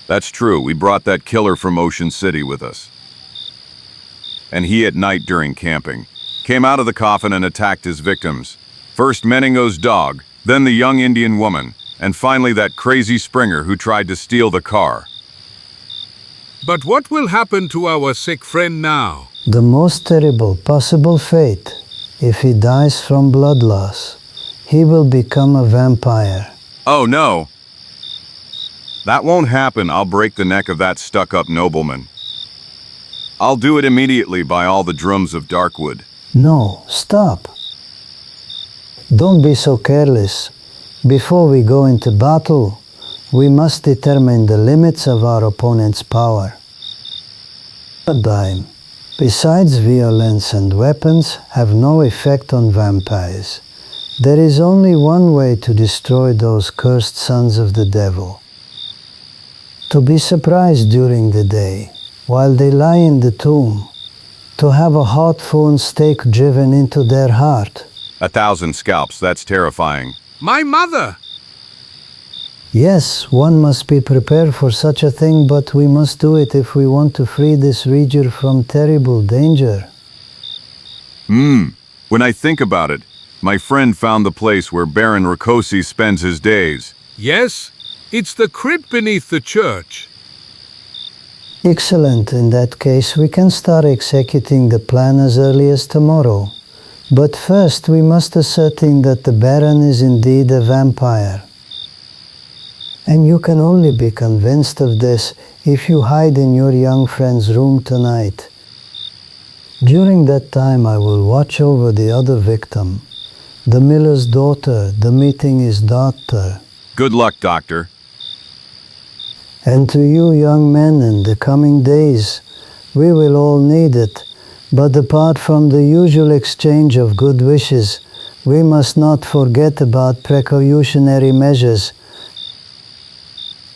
That's true. We brought that killer from Ocean City with us. And he at night during camping came out of the coffin and attacked his victims. First Meningo's dog, then the young Indian woman, and finally that crazy Springer who tried to steal the car. But what will happen to our sick friend now? The most terrible possible fate. If he dies from blood loss, he will become a vampire. Oh no! That won't happen. I'll break the neck of that stuck-up nobleman. I'll do it immediately by all the drums of Darkwood. No, stop. Don't be so careless. Before we go into battle, we must determine the limits of our opponent's power. Time, besides violence and weapons, have no effect on vampires. There is only one way to destroy those cursed sons of the devil. To be surprised during the day, while they lie in the tomb, to have a hot phone stake driven into their heart. 1,000 scalps, that's terrifying. My mother! Yes, one must be prepared for such a thing, but we must do it if we want to free this region from terrible danger. When I think about it, my friend found the place where Baron Rakosi spends his days. Yes, it's the crypt beneath the church. Excellent. In that case, we can start executing the plan as early as tomorrow. But first, we must ascertain that the Baron is indeed a vampire. And you can only be convinced of this if you hide in your young friend's room tonight. During that time, I will watch over the other victim, the miller's daughter, the meeting his daughter. Good luck, Doctor. And to you young men in the coming days, we will all need it. But apart from the usual exchange of good wishes, we must not forget about precautionary measures.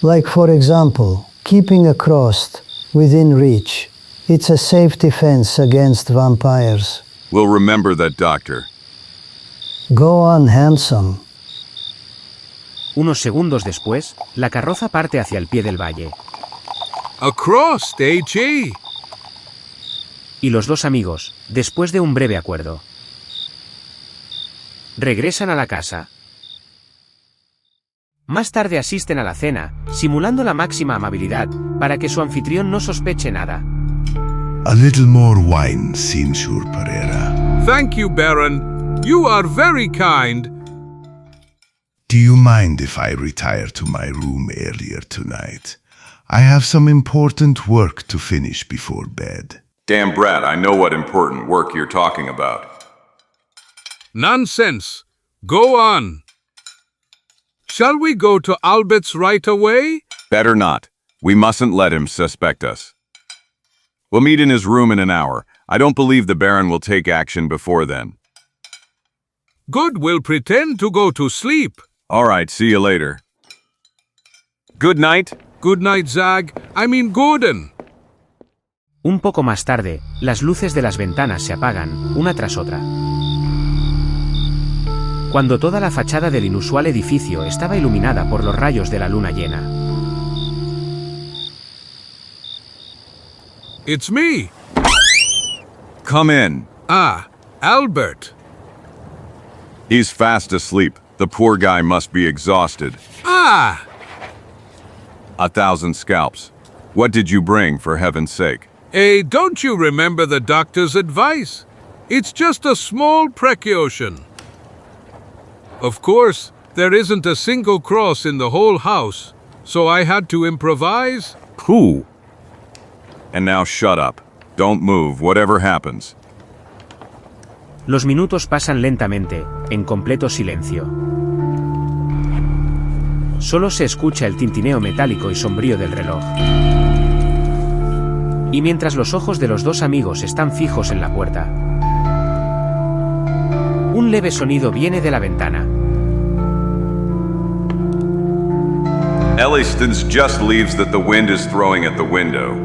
Like, for example, keeping a cross within reach. It's a safe defense against vampires. We'll remember that, Doctor. Go on, handsome. Unos segundos después, la carroza parte hacia el pie del valle. Across, H.E. Y los dos amigos, después de un breve acuerdo, regresan a la casa. Más tarde asisten a la cena, simulando la máxima amabilidad, para que su anfitrión no sospeche nada. A little more wine, Signor Pereira. Thank you, Baron. You are very kind. Do you mind if I retire to my room earlier tonight? I have some important work to finish before bed. Damn brat, I know what important work you're talking about. Nonsense. Go on. Shall we go to Albert's right away? Better not. We mustn't let him suspect us. We'll meet in his room in an hour. I don't believe the Baron will take action before then. Good, we'll pretend to go to sleep. All right, see you later. Good night. Good night, Gordon. Un poco más tarde, las luces de las ventanas se apagan, una tras otra. Cuando toda la fachada del inusual edificio estaba iluminada por los rayos de la luna llena. It's me. Come in. Ah, Albert. He's fast asleep. The poor guy must be exhausted. Ah! 1,000 scalps. What did you bring, for heaven's sake? Don't you remember the doctor's advice? It's just a small precaution. Of course, there isn't a single cross in the whole house, so I had to improvise. Pooh! And now shut up. Don't move, whatever happens. Los minutos pasan lentamente, en completo silencio. Solo se escucha el tintineo metálico y sombrío del reloj. Y mientras los ojos de los dos amigos están fijos en la puerta, un leve sonido viene de la ventana. Elliston's just leaves that the wind is throwing at the window.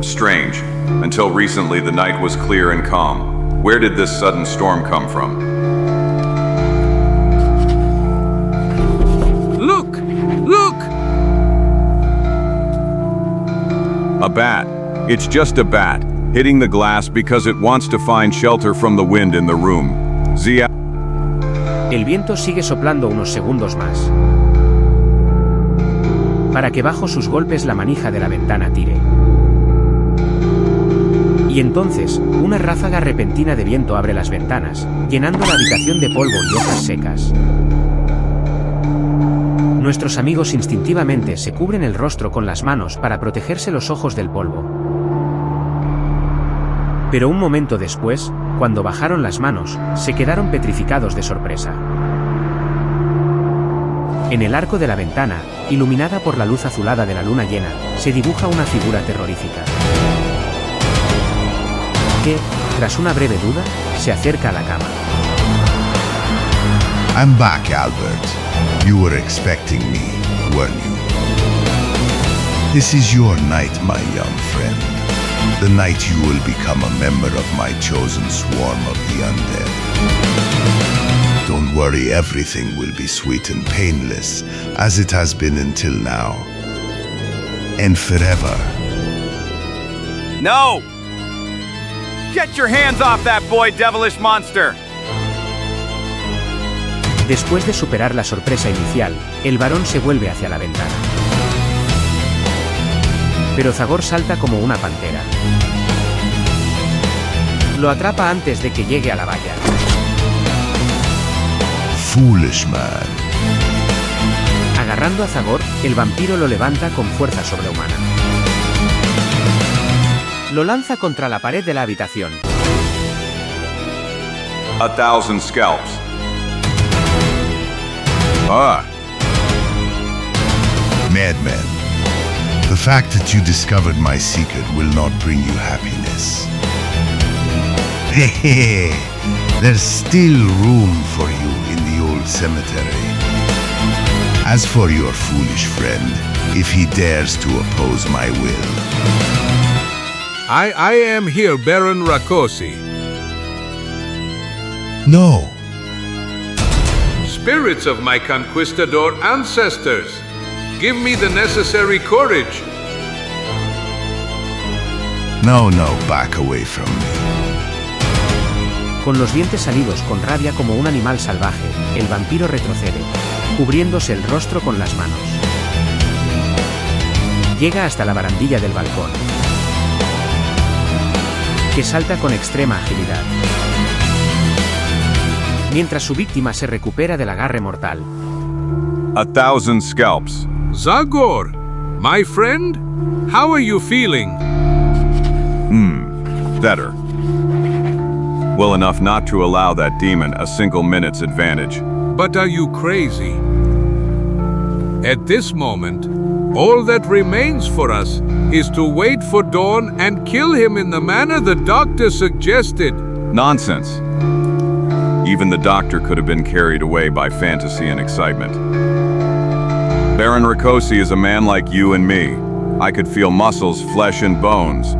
Strange. Until recently the night was clear and calm. Where did this sudden storm come from? Look! Look! A bat. It's just a bat, hitting the glass because it wants to find shelter from the wind in the room. Zia. El viento sigue soplando unos segundos más, para que bajo sus golpes la manija de la ventana tire. Y entonces, una ráfaga repentina de viento abre las ventanas, llenando la habitación de polvo y hojas secas. Nuestros amigos instintivamente se cubren el rostro con las manos para protegerse los ojos del polvo. Pero un momento después, cuando bajaron las manos, se quedaron petrificados de sorpresa. En el arco de la ventana, iluminada por la luz azulada de la luna llena, se dibuja una figura terrorífica, que, tras una breve duda, se acerca a la cama. I'm back, Albert. You were expecting me, weren't you? This is your night, my young friend. The night you will become a member of my chosen swarm of the undead. Don't worry, everything will be sweet and painless, as it has been until now. And forever. No! Get your hands off that boy, devilish monster! Después de superar la sorpresa inicial, el varón se vuelve hacia la ventana. Pero Zagor salta como una pantera. Lo atrapa antes de que llegue a la valla. Foolish man. Agarrando a Zagor, el vampiro lo levanta con fuerza sobrehumana. Lo lanza contra la pared de la habitación. 1,000 scalps. Ah. Madman. The fact that you discovered my secret will not bring you happiness. There's still room for you in the old cemetery. As for your foolish friend, if he dares to oppose my will. I am here, Baron Rakosi. No. Spirits of my conquistador ancestors, give me the necessary courage. No, back away from me. Con los dientes salidos con rabia como un animal salvaje, el vampiro retrocede, cubriéndose el rostro con las manos. Llega hasta la barandilla del balcón, que salta con extrema agilidad, mientras su víctima se recupera del agarre mortal. 1,000 scalps. Zagor, my friend, how are you feeling? Better. Well enough not to allow that demon a single minute's advantage. But are you crazy? At this moment, all that remains for us is to wait for dawn and kill him in the manner the doctor suggested. Nonsense. Even the doctor could have been carried away by fantasy and excitement. Baron Rakosi is a man like you and me. I could feel muscles, flesh, and bones.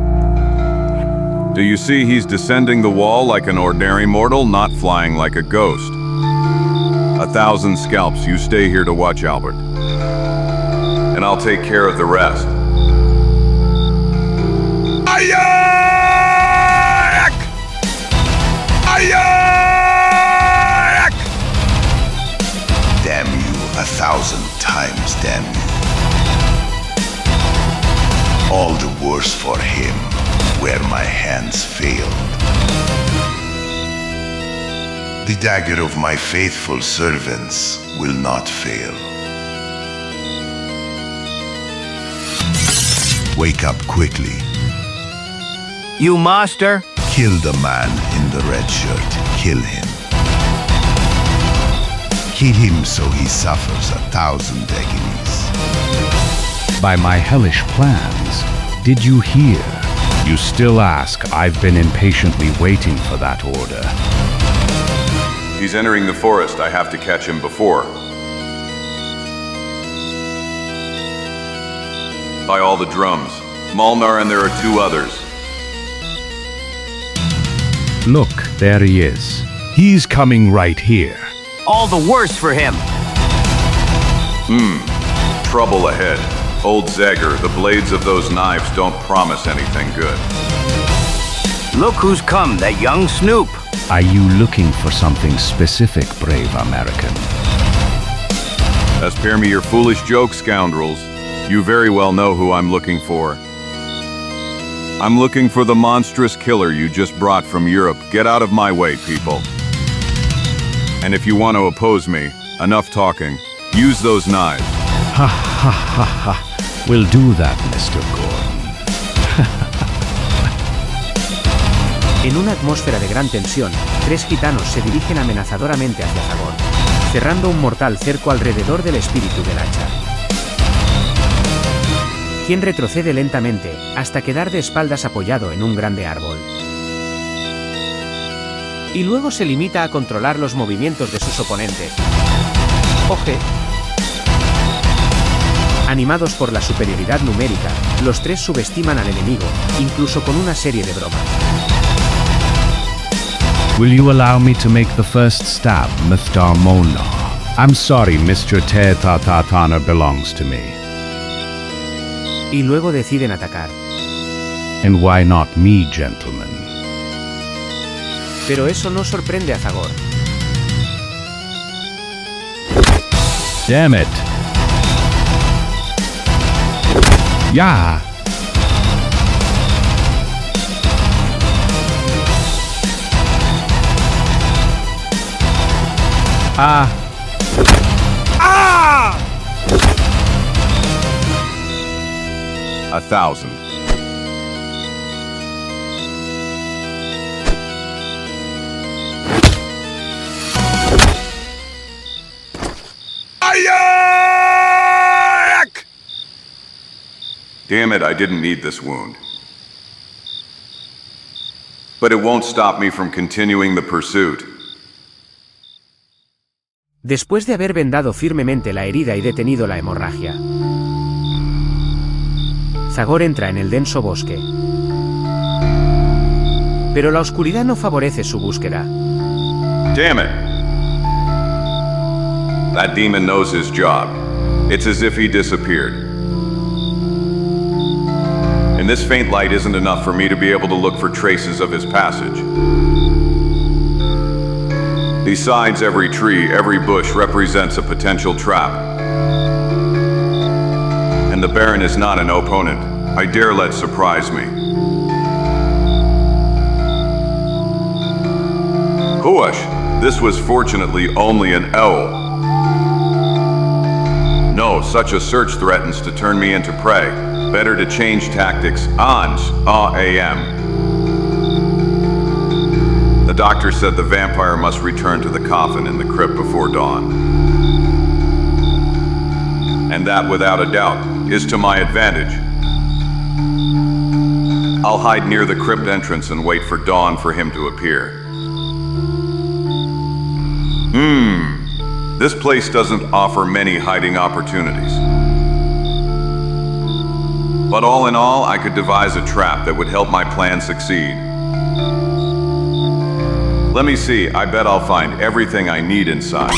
Do you see he's descending the wall like an ordinary mortal, not flying like a ghost? 1,000 scalps, you stay here to watch Albert. And I'll take care of the rest. Ayak! Ayak! worse for him where my hands failed. The dagger of my faithful servants will not fail. Wake up quickly. You master? Kill the man in the red shirt. Kill him. Kill him so he suffers 1,000 agonies. By my hellish plans, did you hear? You still ask. I've been impatiently waiting for that order. He's entering the forest. I have to catch him before. By all the drums. Molnar and there are 2 others. Look, there he is. He's coming right here. All the worse for him. Trouble ahead. Old Zagor, the blades of those knives don't promise anything good. Look who's come, that young snoop. Are you looking for something specific, brave American? Spare me your foolish jokes, scoundrels. You very well know who I'm looking for. I'm looking for the monstrous killer you just brought from Europe. Get out of my way, people. And if you want to oppose me, enough talking. Use those knives. Ha ha ha ha. We'll do that, Mr. Gordon. En una atmósfera de gran tensión, 3 gitanos se dirigen amenazadoramente hacia Zagor, cerrando un mortal cerco alrededor del espíritu del hacha. Quien retrocede lentamente, hasta quedar de espaldas apoyado en un grande árbol. Y luego se limita a controlar los movimientos de sus oponentes. Oje. Animados por la superioridad numérica, los 3 subestiman al enemigo, incluso con una serie de bromas. Will you allow me to make the first stab, Mr. Molnar? I'm sorry, Mr. Tatatana belongs to me. Y luego deciden atacar. And why not me, gentlemen? Pero eso no sorprende a Zagor. Damn it! Yeah! Ah! 1,000. Damn it, I didn't need this wound. But it won't stop me from continuing the pursuit. Después de haber vendado firmemente la herida y detenido la hemorragia, Zagor entra en el denso bosque. Pero la oscuridad no favorece su búsqueda. Damn it! That demon knows his job. It's as if he disappeared. And this faint light isn't enough for me to be able to look for traces of his passage. Besides, every tree, every bush represents a potential trap. And the Baron is not an opponent. I dare let surprise me. Huash, this was fortunately only an owl. No, such a search threatens to turn me into prey. Better to change tactics. A.M. The doctor said the vampire must return to the coffin in the crypt before dawn. And that, without a doubt, is to my advantage. I'll hide near the crypt entrance and wait for dawn for him to appear. This place doesn't offer many hiding opportunities. But all in all, I could devise a trap that would help my plan succeed. Let me see, I bet I'll find everything I need inside.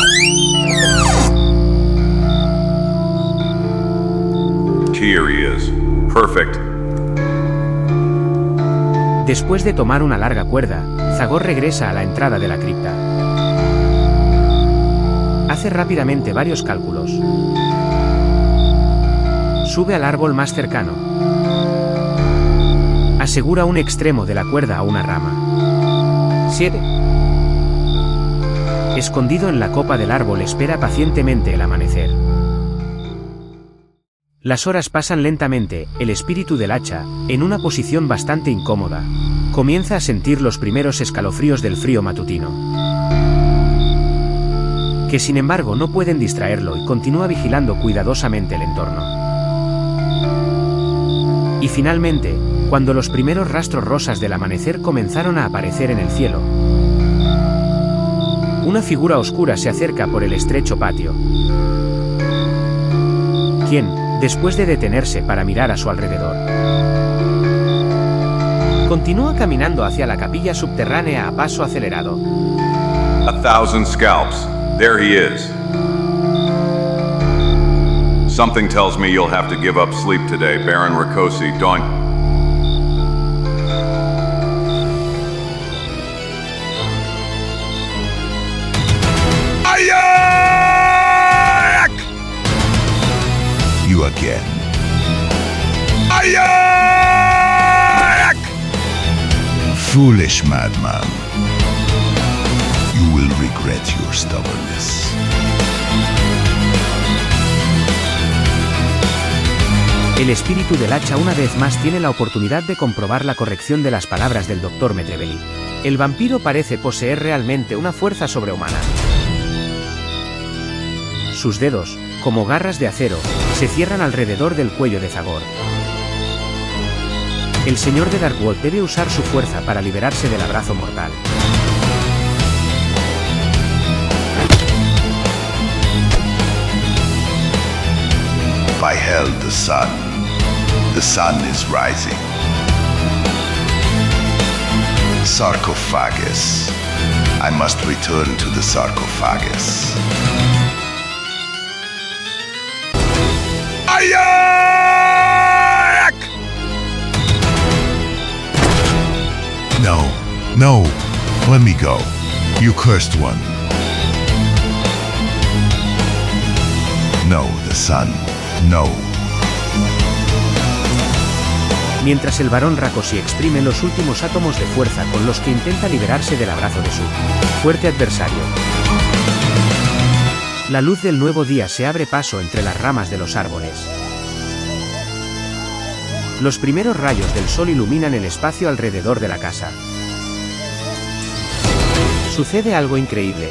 Here he is. Perfect. Después de tomar una larga cuerda, Zagor regresa a la entrada de la cripta. Hace rápidamente varios cálculos. Sube al árbol más cercano. Asegura un extremo de la cuerda a una rama. 7. Escondido en la copa del árbol espera pacientemente el amanecer. Las horas pasan lentamente, el espíritu del hacha, en una posición bastante incómoda, comienza a sentir los primeros escalofríos del frío matutino, que sin embargo no pueden distraerlo y continúa vigilando cuidadosamente el entorno. Y finalmente, cuando los primeros rastros rosas del amanecer comenzaron a aparecer en el cielo, una figura oscura se acerca por el estrecho patio, quien, después de detenerse para mirar a su alrededor, continúa caminando hacia la capilla subterránea a paso acelerado. 1,000 scalps. There he is. Something tells me you'll have to give up sleep today, Baron Rakosi. Don't... You again. Foolish madman. You will regret your stubbornness. El espíritu del hacha una vez más tiene la oportunidad de comprobar la corrección de las palabras del Dr. Metreveli. El vampiro parece poseer realmente una fuerza sobrehumana. Sus dedos, como garras de acero, se cierran alrededor del cuello de Zagor. El señor de Darkwood debe usar su fuerza para liberarse del abrazo mortal. By hell, the sun. The sun is rising. Sarcophagus. I must return to the sarcophagus. No, no, let me go. You cursed one. No, the sun, no. Mientras el varón Rakosi exprime los últimos átomos de fuerza con los que intenta liberarse del abrazo de su fuerte adversario, la luz del nuevo día se abre paso entre las ramas de los árboles. Los primeros rayos del sol iluminan el espacio alrededor de la casa. Sucede algo increíble.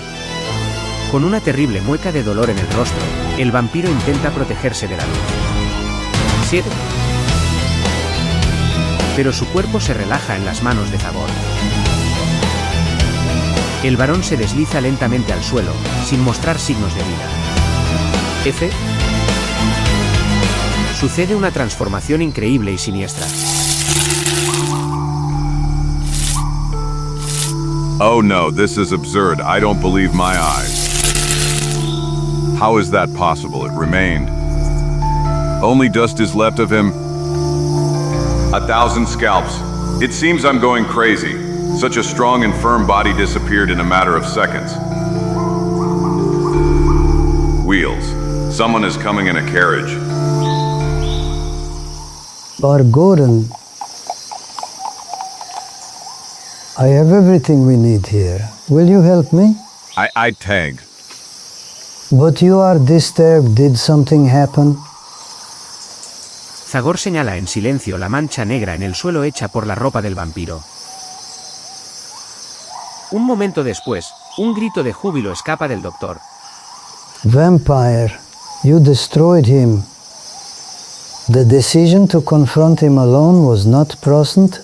Con una terrible mueca de dolor en el rostro, el vampiro intenta protegerse de la luz. 7. Pero su cuerpo se relaja en las manos de Zagor. El varón se desliza lentamente al suelo, sin mostrar signos de vida. F. Sucede una transformación increíble y siniestra. Oh no, this is absurd. I don't believe my eyes. How is that possible? It remained. Only dust is left of him. 1,000 scalps. It seems I'm going crazy. Such a strong and firm body disappeared in a matter of seconds. Wheels. Someone is coming in a carriage. Gordon, I have everything we need here. Will you help me? I tag. But you are disturbed. Did something happen? Zagor señala en silencio la mancha negra en el suelo hecha por la ropa del vampiro. Un momento después, un grito de júbilo escapa del doctor. Vampire, you destroyed him. The decision to confront him alone was not present.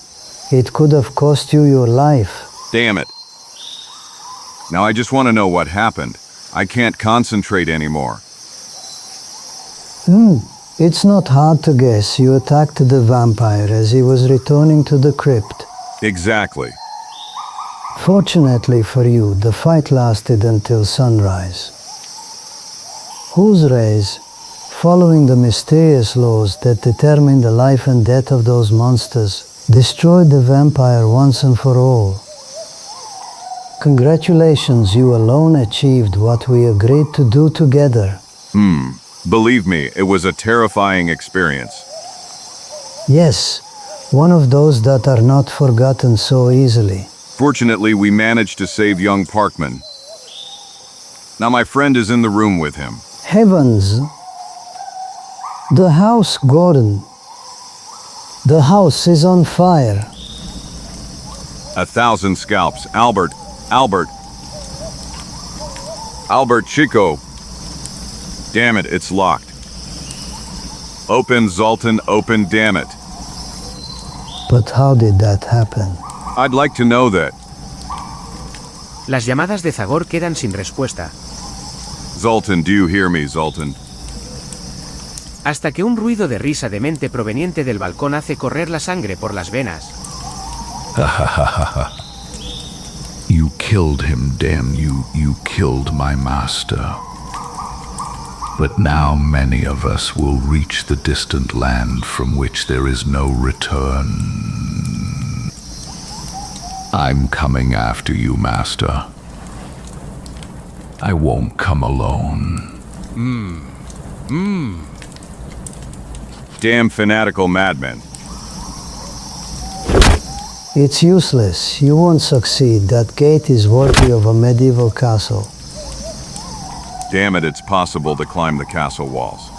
It could have cost you your life. Damn it. Now I just want to know what happened. I can't concentrate anymore. It's not hard to guess. You attacked the vampire as he was returning to the crypt. Exactly. Fortunately for you, the fight lasted until sunrise, whose rays, following the mysterious laws that determine the life and death of those monsters, destroyed the vampire once and for all. Congratulations, you alone achieved what we agreed to do together. Believe me, it was a terrifying experience. Yes, One of those that are not forgotten so easily. Fortunately, we managed to save young Parkman. Now my friend is in the room with him. Heavens! The house, Gordon. The house is on fire. 1,000 scalps. Albert, Chico. Damn it, it's locked. Open, Zoltan, open, damn it. But how did that happen? I'd like to know that. Las llamadas de Zagor quedan sin respuesta, Zoltan, do you hear me, Zoltan? hasta que un ruido de risa demente proveniente del balcón hace correr la sangre por las venas. You killed him, damn you. You killed my master. But now many of us will reach the distant land from which there is no return. I'm coming after you, master. I won't come alone. Damn fanatical madmen. It's useless. You won't succeed. That gate is worthy of a medieval castle. Damn it, it's possible to climb the castle walls.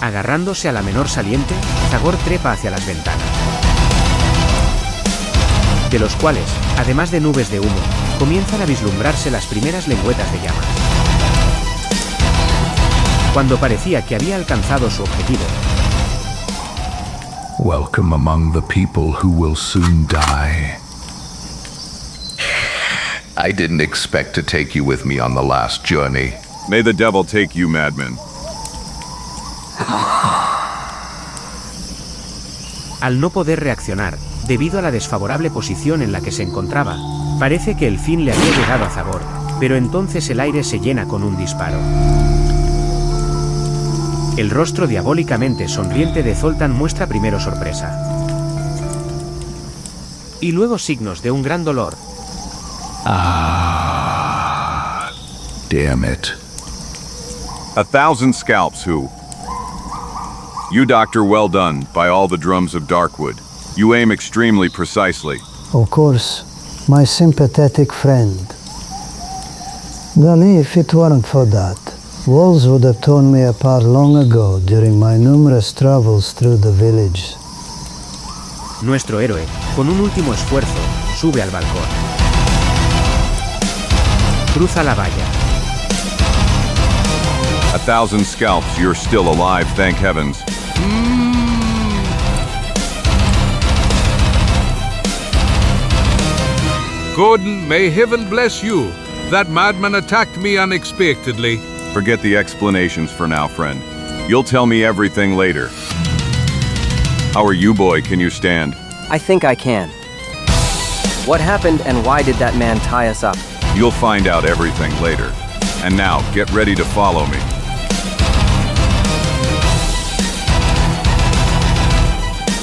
Agarrándose a la menor saliente, Zagor trepa hacia las ventanas, de los cuales, además de nubes de humo, comienzan a vislumbrarse las primeras lengüetas de llamas. Cuando parecía que había alcanzado su objetivo, Welcome among the people who will soon die. I didn't expect to take you with me on the last journey. May the devil take you, madman. al no poder reaccionar, debido a la desfavorable posición en la que se encontraba, parece que el fin le había llegado a Zagor, pero entonces el aire se llena con un disparo. El rostro diabólicamente sonriente de Zoltan muestra primero sorpresa, y luego signos de un gran dolor. Damn it. 1,000 scalps, who? You, Doctor, well done, by all the drums of Darkwood. You aim extremely precisely. Of course, my sympathetic friend. Golly, if it weren't for that, walls would have torn me apart long ago during my numerous travels through the village. Nuestro héroe, con un último esfuerzo, sube al balcón. Cruza la valla. 1,000 scalps, you're still alive, thank heavens. Gordon, may heaven bless you. That madman attacked me unexpectedly. Forget the explanations for now, friend. You'll tell me everything later. How are you, boy? Can you stand? I think I can. What happened and why did that man tie us up? You'll find out everything later. And now, get ready to follow me.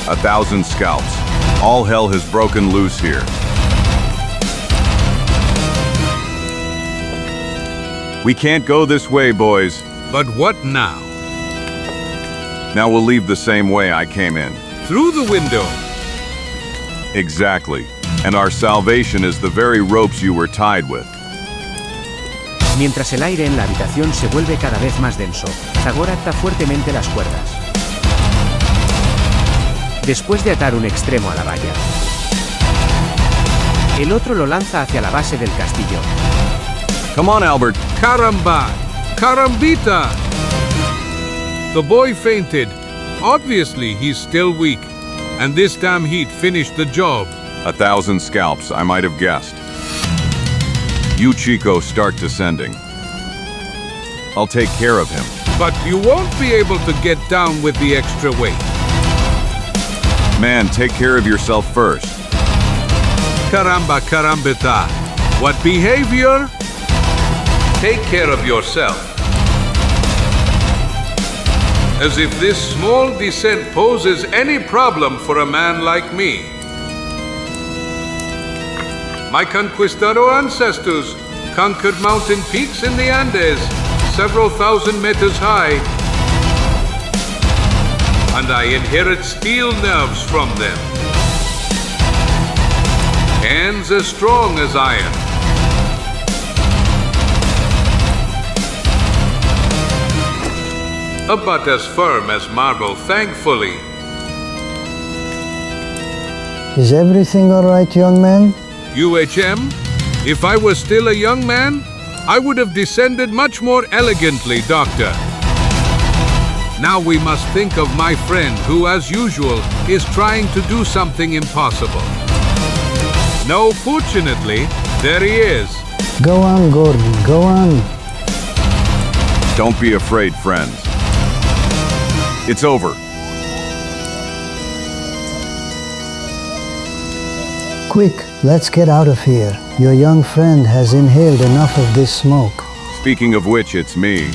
A 1,000 scalps. All hell has broken loose here. We can't go this way, boys. But what now? Now we'll leave the same way I came in. Through the window. Exactly. And our salvation is the very ropes you were tied with. Mientras el aire en la habitación se vuelve cada vez más denso, Zagor ata fuertemente las cuerdas. Después de atar un extremo a la valla, el otro lo lanza hacia la base del castillo. Come on, Albert. Caramba! Carambita! The boy fainted. Obviously, he's still weak. And this damn heat finished the job. 1,000 scalps, I might have guessed. You, Chico, start descending. I'll take care of him. But you won't be able to get down with the extra weight. Man, take care of yourself first. Caramba, carambita. What behavior? Take care of yourself. As if this small descent poses any problem for a man like me. My conquistador ancestors conquered mountain peaks in the Andes, several thousand meters high. and I inherit steel nerves from them. Hands as strong as iron. But as firm as marble, thankfully. Is everything all right, young man? UHM, if I were still a young man, I would have descended much more elegantly, Doctor. Now we must think of my friend who, as usual, is trying to do something impossible. No, fortunately, there he is. Go on, Gordon, go on. Don't be afraid, friends. It's over. Quick, let's get out of here. Your young friend has inhaled enough of this smoke. Speaking of which, it's me.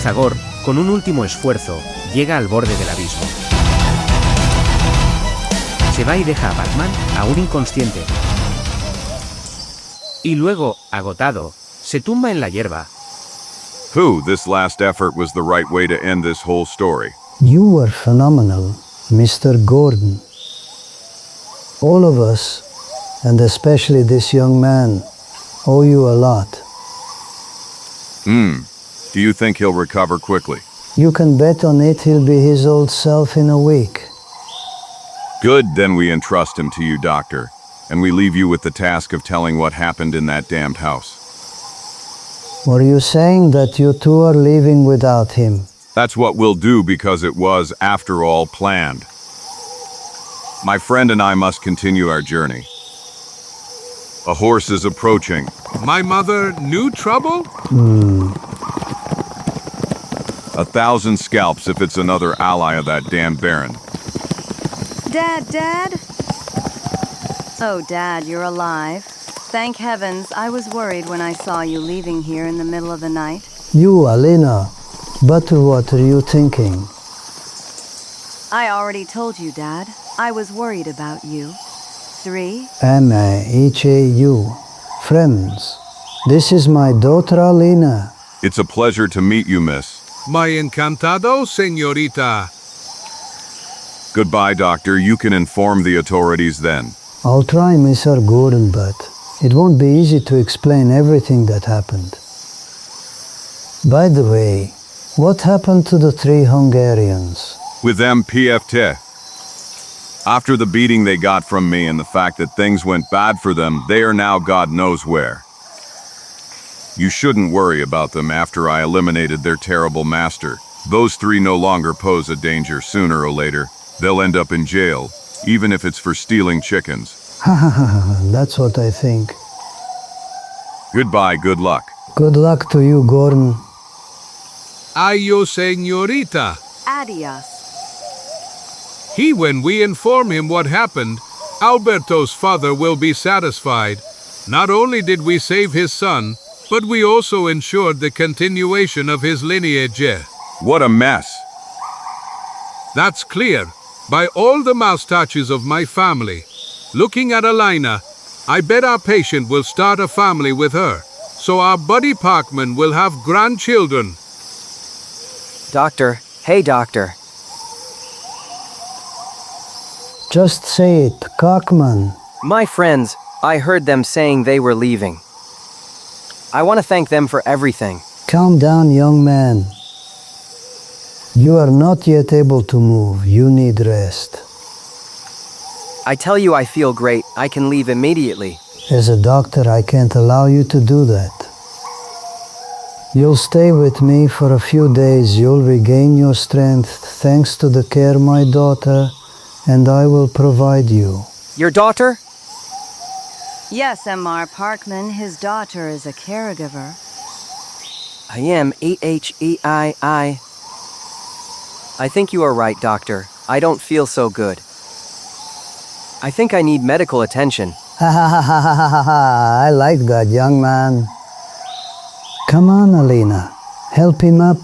Zagor, con un último esfuerzo, llega al borde del abismo. Se va y deja a Batman, aún inconsciente. Y luego, agotado, se tumba en la hierba. This last effort was the right way to end this whole story. You were phenomenal, Mr. Gordon. All of us, and especially this young man, owe you a lot. Do you think he'll recover quickly? You can bet on it he'll be his old self in a week. Good, then we entrust him to you, Doctor, and we leave you with the task of telling what happened in that damned house. Were you saying that you two are leaving without him? That's what we'll do because it was, after all, planned. My friend and I must continue our journey. A horse is approaching. My mother knew trouble? 1,000 scalps if it's another ally of that damned Baron. Dad? Oh, Dad, you're alive. Thank heavens, I was worried when I saw you leaving here in the middle of the night. You, Alina. But what are you thinking? I already told you, Dad. I was worried about you. 3. M-A-H-A-U. Friends. This is my daughter, Alina. It's a pleasure to meet you, miss. My encantado, señorita. Goodbye, Doctor. You can inform the authorities then. I'll try, Mr. Gordon, but it won't be easy to explain everything that happened. By the way, what happened to the 3 Hungarians? With them, PFT. After the beating they got from me and the fact that things went bad for them, they are now God knows where. You shouldn't worry about them after I eliminated their terrible master. Those 3 no longer pose a danger. Sooner or later, they'll end up in jail, even if it's for stealing chickens. Ha ha ha, that's what I think. Goodbye, good luck. Good luck to you, Gordon. Ayo, señorita. Adios. When we inform him what happened, Alberto's father will be satisfied. Not only did we save his son, but we also ensured the continuation of his lineage. What a mess. That's clear. By all the moustaches of my family. Looking at Alina, I bet our patient will start a family with her. So our buddy Parkman will have grandchildren. Doctor, hey doctor. Just say it, Cockman. My friends, I heard them saying they were leaving. I want to thank them for everything. Calm down, young man. You are not yet able to move. You need rest. I tell you I feel great. I can leave immediately. As a doctor, I can't allow you to do that. You'll stay with me for a few days. You'll regain your strength thanks to the care my daughter and I will provide you. Your daughter? Yes, M.R. Parkman. His daughter is a caregiver. I am EHEII. I think you are right, doctor. I don't feel so good. I think I need medical attention. Ha ha ha ha ha ha ha! I like that, young man. Come on, Alina. Help him up.